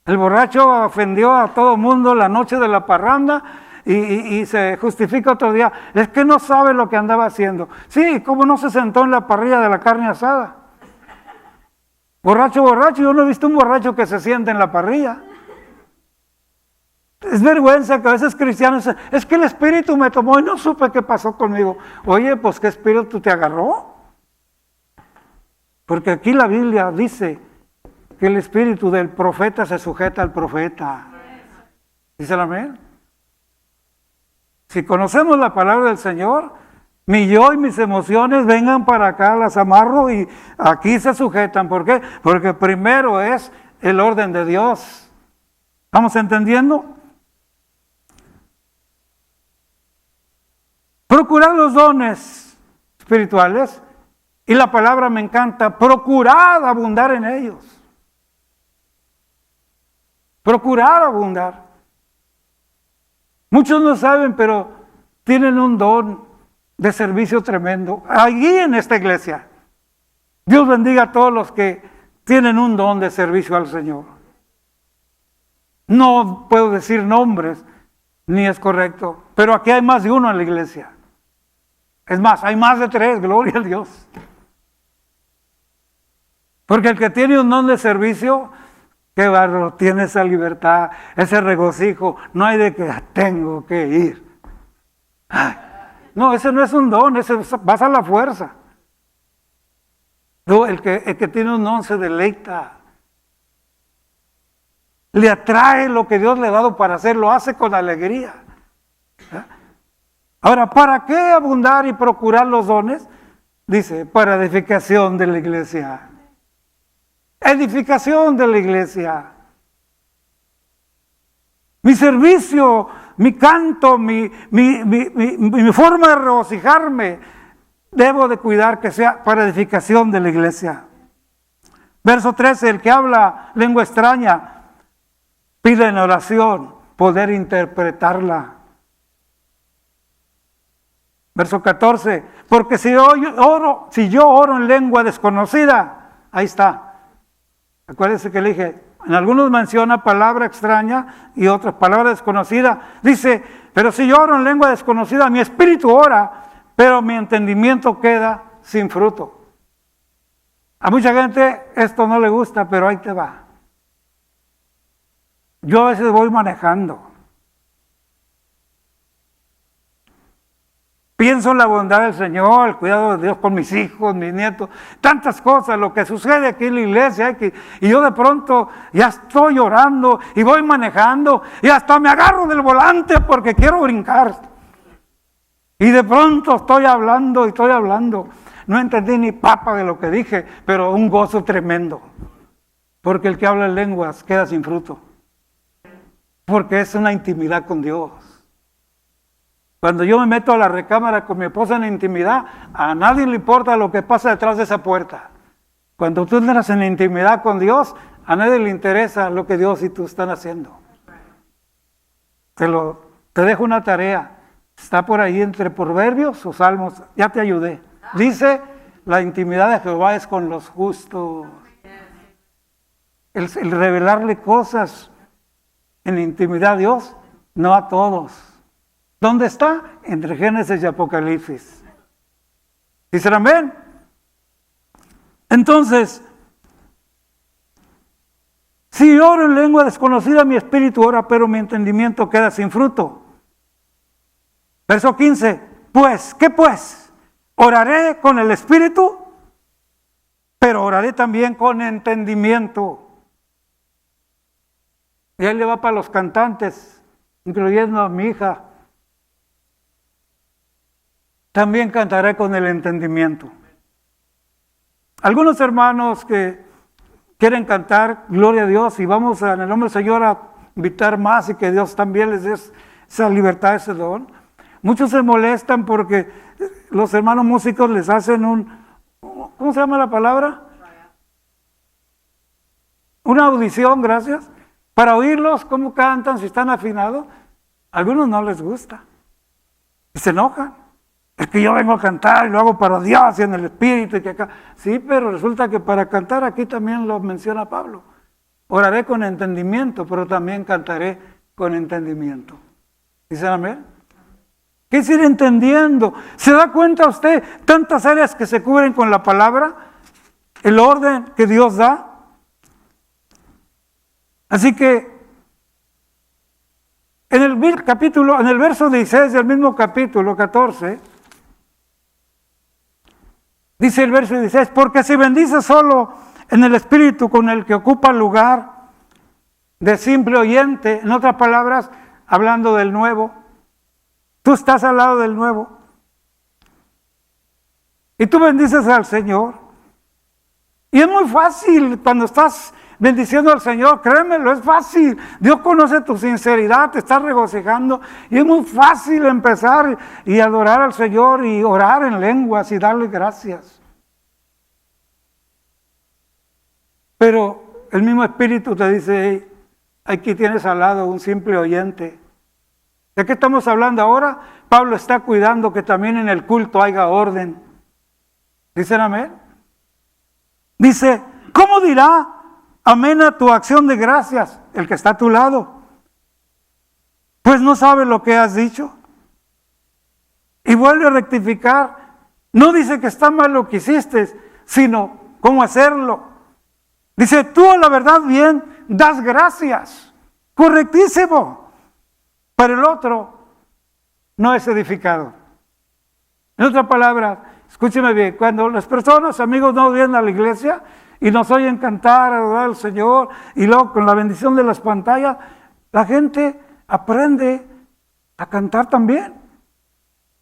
S1: El borracho ofendió a todo mundo la noche de la parranda y se justifica otro día. Es que no sabe lo que andaba haciendo. Sí, ¿cómo no se sentó en la parrilla de la carne asada? Borracho, yo no he visto un borracho que se siente en la parrilla. Es vergüenza que a veces cristianos dicen, es que el Espíritu me tomó y no supe qué pasó conmigo. Oye, pues ¿qué Espíritu te agarró? Porque aquí la Biblia dice que el espíritu del profeta se sujeta al profeta. ¿Dice el amén? Si conocemos la palabra del Señor, mi yo y mis emociones vengan para acá, las amarro y aquí se sujetan. ¿Por qué? Porque primero es el orden de Dios. ¿Estamos entendiendo? Procurar los dones espirituales, y la palabra me encanta, procurad abundar en ellos. Procurar abundar. Muchos no saben, pero tienen un don de servicio tremendo. Allí en esta iglesia. Dios bendiga a todos los que tienen un don de servicio al Señor. No puedo decir nombres, ni es correcto, pero aquí hay más de uno en la iglesia. Es más, hay más de 3, gloria a Dios. Porque el que tiene un don de servicio, qué bárbaro, tiene esa libertad, ese regocijo, no hay de que tengo que ir. Ay, no, ese no es un don, ese vas a la fuerza. No, el que tiene un don se deleita. Le atrae lo que Dios le ha dado para hacer, lo hace con alegría. Ahora, ¿para qué abundar y procurar los dones? Dice, para edificación de la iglesia. Edificación de la iglesia. Mi servicio, mi canto, mi forma de regocijarme, debo de cuidar que sea para edificación de la iglesia. Verso 13, el que habla lengua extraña, pide en oración poder interpretarla. Verso 14, porque si yo oro en lengua desconocida, ahí está. Acuérdense que le dije, en algunos menciona palabra extraña y otras palabra desconocida. Dice, pero si yo oro en lengua desconocida, mi espíritu ora, pero mi entendimiento queda sin fruto. A mucha gente esto no le gusta, pero ahí te va. Yo a veces voy manejando. Pienso en la bondad del Señor, el cuidado de Dios con mis hijos, mis nietos, tantas cosas, lo que sucede aquí en la iglesia, y yo de pronto ya estoy orando y voy manejando y hasta me agarro del volante porque quiero brincar. Y de pronto estoy hablando. No entendí ni papa de lo que dije, pero un gozo tremendo. Porque el que habla en lenguas queda sin fruto. Porque es una intimidad con Dios. Cuando yo me meto a la recámara con mi esposa en intimidad, a nadie le importa lo que pasa detrás de esa puerta. Cuando tú entras en intimidad con Dios, a nadie le interesa lo que Dios y tú están haciendo. Te dejo una tarea. Está por ahí entre Proverbios o Salmos. Ya te ayudé. Dice, la intimidad de Jehová es con los justos. El revelarle cosas en intimidad a Dios, no a todos. ¿Dónde está? Entre Génesis y Apocalipsis. ¿Dicen amén? Entonces, si oro en lengua desconocida, mi espíritu ora, pero mi entendimiento queda sin fruto. Verso 15, pues, ¿qué pues? Oraré con el espíritu, pero oraré también con entendimiento. Y ahí le va para los cantantes, incluyendo a mi hija. también cantaré con el entendimiento. Algunos hermanos que quieren cantar gloria a Dios y vamos en el nombre del Señor a invitar más y que Dios también les dé esa libertad, ese don. Muchos se molestan porque los hermanos músicos les hacen ¿cómo se llama la palabra? Una audición, gracias, para oírlos cómo cantan, si están afinados. A algunos no les gusta y se enojan. Es que yo vengo a cantar y lo hago para Dios y en el Espíritu. Y que acá. Sí, pero resulta que para cantar aquí también lo menciona Pablo. Oraré con entendimiento, pero también cantaré con entendimiento. ¿Dicen amén? ¿Qué es ir entendiendo? ¿Se da cuenta usted tantas áreas que se cubren con la palabra? El orden que Dios da. Así que en el verso 16 del mismo capítulo 14, dice el verso 16, porque si bendices solo en el Espíritu con el que ocupa el lugar de simple oyente, en otras palabras, hablando del nuevo, tú estás al lado del nuevo, y tú bendices al Señor, y es muy fácil cuando estás bendiciendo al Señor, créemelo, es fácil. Dios conoce tu sinceridad, te estás regocijando y es muy fácil empezar y adorar al Señor y orar en lenguas y darle gracias. Pero el mismo Espíritu te dice, hey, aquí tienes al lado un simple oyente. ¿De qué estamos hablando ahora? Pablo está cuidando que también en el culto haya orden. ¿Dicen amén? Dice, ¿cómo dirá amén a tu acción de gracias el que está a tu lado? Pues no sabe lo que has dicho. Y vuelve a rectificar. No dice que está mal lo que hiciste, sino cómo hacerlo. Dice, tú a la verdad bien das gracias. Correctísimo. Pero el otro no es edificado. En otras palabras, escúcheme bien, cuando las personas, amigos, no vienen a la iglesia y nos oyen cantar, adorar al Señor, y luego con la bendición de las pantallas, la gente aprende a cantar también.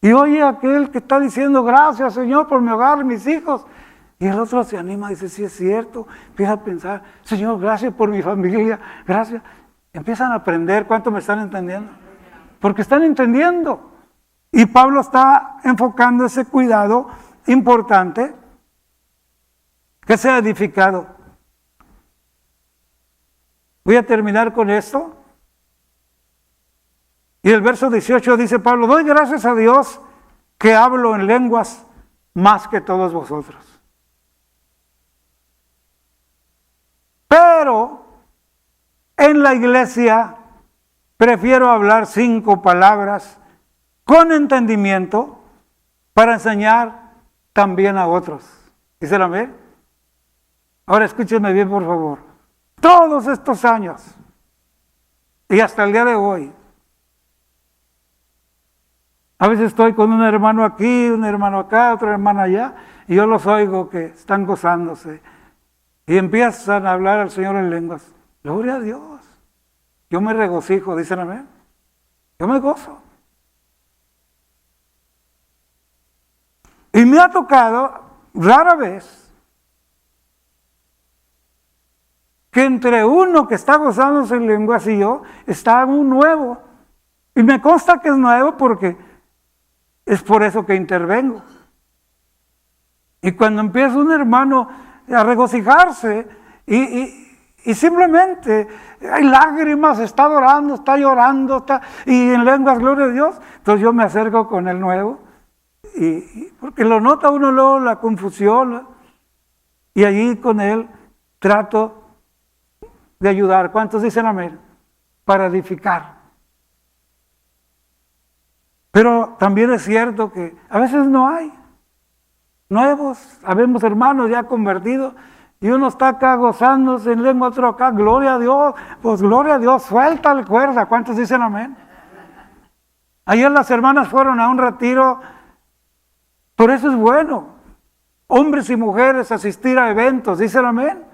S1: Y oye a aquel que está diciendo, gracias Señor por mi hogar, mis hijos. Y el otro se anima y dice, sí es cierto. Empieza a pensar, Señor, gracias por mi familia, gracias. Empiezan a aprender. ¿Cuánto me están entendiendo? Porque están entendiendo. Y Pablo está enfocando ese cuidado importante, que sea edificado. Voy a terminar con esto. Y el verso 18 dice Pablo, doy gracias a Dios que hablo en lenguas más que todos vosotros. Pero en la iglesia prefiero hablar 5 palabras con entendimiento para enseñar también a otros. ¿Dicen amén? Ahora escúchenme bien, por favor. Todos estos años y hasta el día de hoy, a veces estoy con un hermano aquí, un hermano acá, otro hermano allá, y yo los oigo que están gozándose y empiezan a hablar al Señor en lenguas. Gloria a Dios. Yo me regocijo, dicen amén. Yo me gozo. Y me ha tocado rara vez que entre uno que está gozándose en lenguas y yo, está un nuevo. Y me consta que es nuevo porque es por eso que intervengo. Y cuando empieza un hermano a regocijarse y simplemente hay lágrimas, está adorando, está llorando, y en lenguas, gloria a Dios, entonces yo me acerco con el nuevo, porque lo nota uno luego la confusión, y allí con él trato de ayudar. ¿Cuántos dicen amén? Para edificar. Pero también es cierto que a veces no hay nuevos, habemos hermanos ya convertidos, y uno está acá gozándose en lengua, otro acá, gloria a Dios, pues gloria a Dios, suéltale cuerda. ¿Cuántos dicen amén? Ayer las hermanas fueron a un retiro, por eso es bueno, hombres y mujeres asistir a eventos, dicen amén,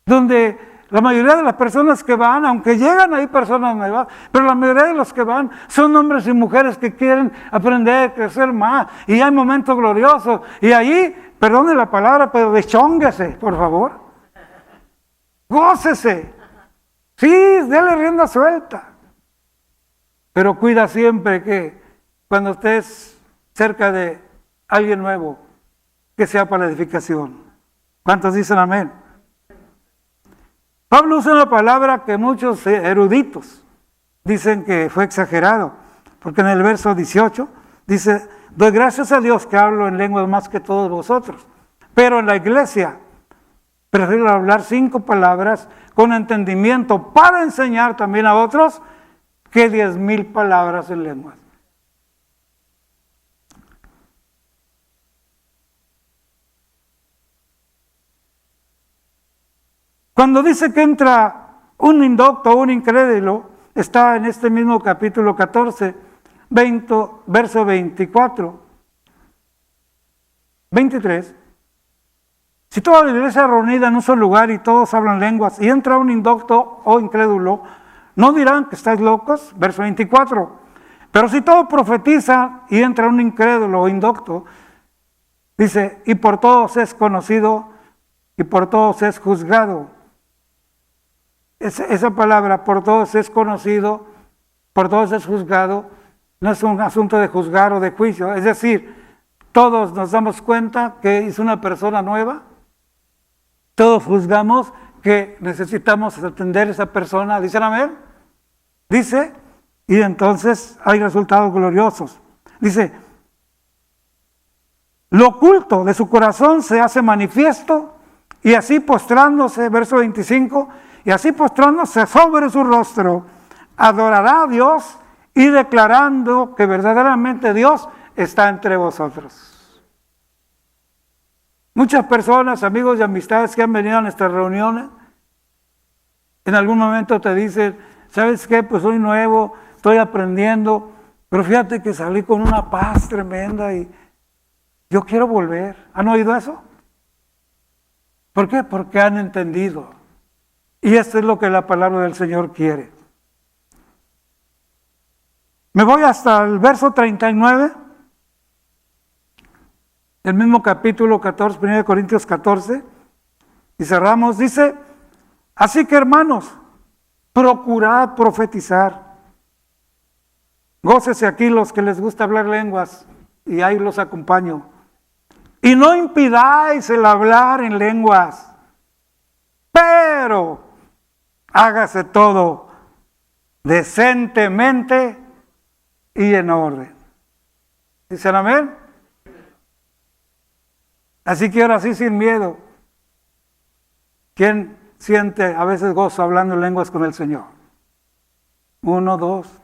S1: donde La mayoría de las personas que van, aunque llegan ahí personas nuevas, pero la mayoría de los que van son hombres y mujeres que quieren aprender, crecer más. Y hay momentos gloriosos. Y ahí, perdone la palabra, pero deschónguese, por favor. Gócese. Sí, déle rienda suelta. Pero cuida siempre que cuando estés cerca de alguien nuevo, que sea para edificación. ¿Cuántos dicen amén? Pablo usa una palabra que muchos eruditos dicen que fue exagerado, porque en el verso 18 dice, doy gracias a Dios que hablo en lenguas más que todos vosotros, pero en la iglesia prefiero hablar 5 palabras con entendimiento para enseñar también a otros que 10,000 palabras en lenguas. Cuando dice que entra un indocto, un incrédulo, está en este mismo capítulo 14, verso 24, 23. Si toda la iglesia reunida en un solo lugar y todos hablan lenguas y entra un indocto o incrédulo, ¿no dirán que estáis locos? Verso 24. Pero si todos profetizan y entra un incrédulo o indocto, dice, y por todos es conocido y por todos es juzgado. Esa palabra, por todos es conocido, por todos es juzgado, no es un asunto de juzgar o de juicio. Es decir, todos nos damos cuenta que es una persona nueva, todos juzgamos que necesitamos atender a esa persona. ¿Dicen amén? Dice, y entonces hay resultados gloriosos. Dice, lo oculto de su corazón se hace manifiesto, y así postrándose, verso 25, y así postrándose sobre su rostro, adorará a Dios y declarando que verdaderamente Dios está entre vosotros. Muchas personas, amigos y amistades que han venido a nuestras reuniones, en algún momento te dicen, ¿sabes qué? Pues soy nuevo, estoy aprendiendo, pero fíjate que salí con una paz tremenda y yo quiero volver. ¿Han oído eso? ¿Por qué? Porque han entendido. Y esto es lo que la palabra del Señor quiere. Me voy hasta el verso 39, el mismo capítulo 14, 1 Corintios 14, y cerramos, dice, así que hermanos, procurad profetizar. Gócese aquí los que les gusta hablar lenguas, y ahí los acompaño. Y no impidáis el hablar en lenguas, pero hágase todo decentemente y en orden. ¿Dicen amén? Así que ahora sí, sin miedo. ¿Quién siente a veces gozo hablando en lenguas con el Señor? 1, 2,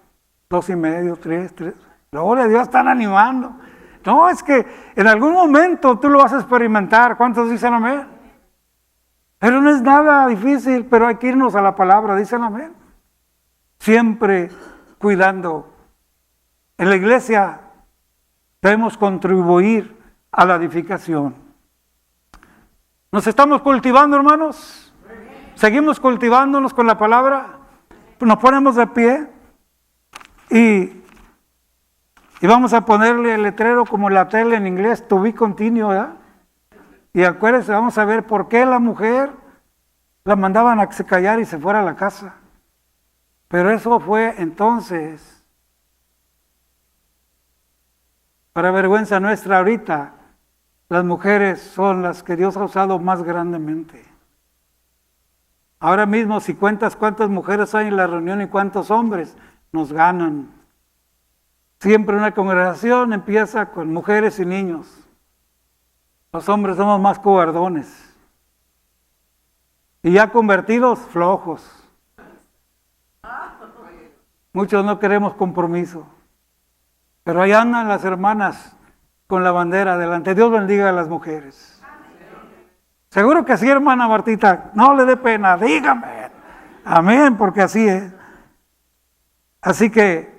S1: 2,5, 3. Gloria a Dios, están animando. No, es que en algún momento tú lo vas a experimentar. ¿Cuántos dicen amén? Pero no es nada difícil, pero hay que irnos a la palabra, dicen amén. Siempre cuidando. En la iglesia debemos contribuir a la edificación. ¿Nos estamos cultivando, hermanos? ¿Seguimos cultivándonos con la palabra? Nos ponemos de pie y vamos a ponerle el letrero como la tele en inglés, to be continued, ¿verdad? Y acuérdense, vamos a ver por qué la mujer la mandaban a que se callara y se fuera a la casa. Pero eso fue entonces, para vergüenza nuestra ahorita, las mujeres son las que Dios ha usado más grandemente. Ahora mismo, si cuentas cuántas mujeres hay en la reunión y cuántos hombres, nos ganan. Siempre una congregación empieza con mujeres y niños. Los hombres somos más cobardones. Y ya convertidos, flojos. Muchos no queremos compromiso. Pero ahí andan las hermanas con la bandera delante. Dios bendiga a las mujeres. Seguro que sí, hermana Martita. No le dé pena, dígame. Amén, porque así es. Así que,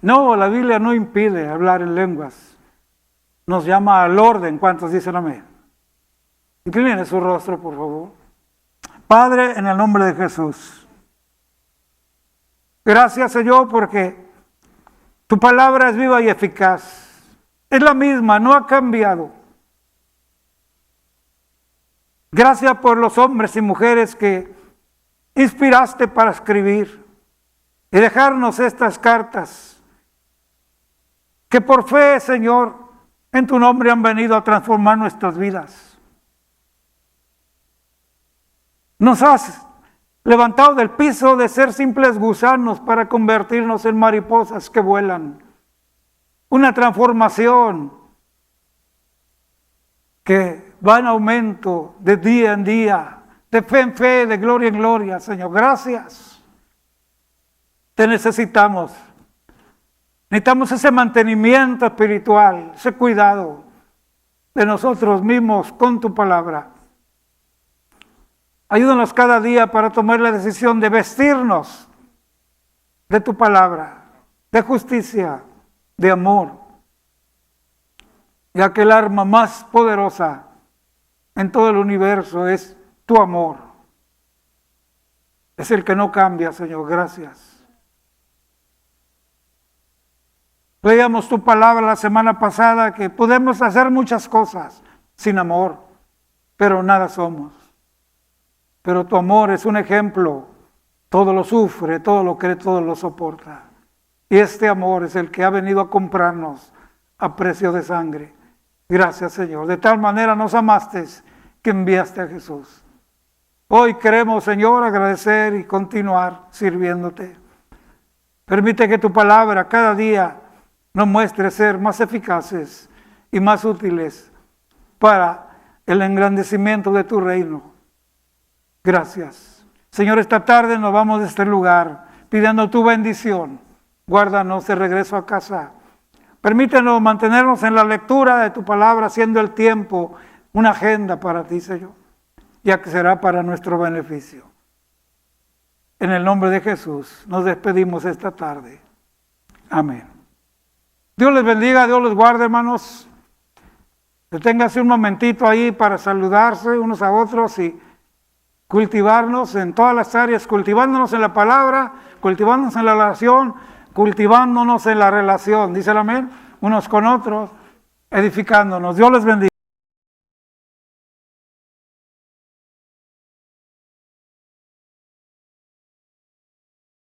S1: no, la Biblia no impide hablar en lenguas. Nos llama al orden. ¿Cuántos dicen amén? Inclinen su rostro, por favor. Padre, en el nombre de Jesús. Gracias, Señor, porque tu palabra es viva y eficaz. Es la misma, no ha cambiado. Gracias por los hombres y mujeres que inspiraste para escribir y dejarnos estas cartas, que por fe, Señor, en tu nombre han venido a transformar nuestras vidas. Nos has levantado del piso de ser simples gusanos para convertirnos en mariposas que vuelan. Una transformación que va en aumento de día en día, de fe en fe, de gloria en gloria, Señor. Gracias. Te necesitamos. Necesitamos ese mantenimiento espiritual, ese cuidado de nosotros mismos con tu palabra. Ayúdanos cada día para tomar la decisión de vestirnos de tu palabra, de justicia, de amor. Ya que el arma más poderosa en todo el universo es tu amor. Es el que no cambia, Señor. Gracias. Leíamos tu palabra la semana pasada que podemos hacer muchas cosas sin amor, pero nada somos. Pero tu amor es un ejemplo. Todo lo sufre, todo lo cree, todo lo soporta. Y este amor es el que ha venido a comprarnos a precio de sangre. Gracias, Señor. De tal manera nos amaste que enviaste a Jesús. Hoy queremos, Señor, agradecer y continuar sirviéndote. Permite que tu palabra cada día nos muestre ser más eficaces y más útiles para el engrandecimiento de tu reino. Gracias. Señor, esta tarde nos vamos de este lugar pidiendo tu bendición. Guárdanos de regreso a casa. Permítenos mantenernos en la lectura de tu palabra, haciendo el tiempo una agenda para ti, Señor, ya que será para nuestro beneficio. En el nombre de Jesús nos despedimos esta tarde. Amén. Dios les bendiga, Dios les guarde, hermanos. Deténgase un momentito ahí para saludarse unos a otros y cultivarnos en todas las áreas, cultivándonos en la palabra, cultivándonos en la oración, cultivándonos en la relación, dice el amén, unos con otros, edificándonos. Dios les bendiga.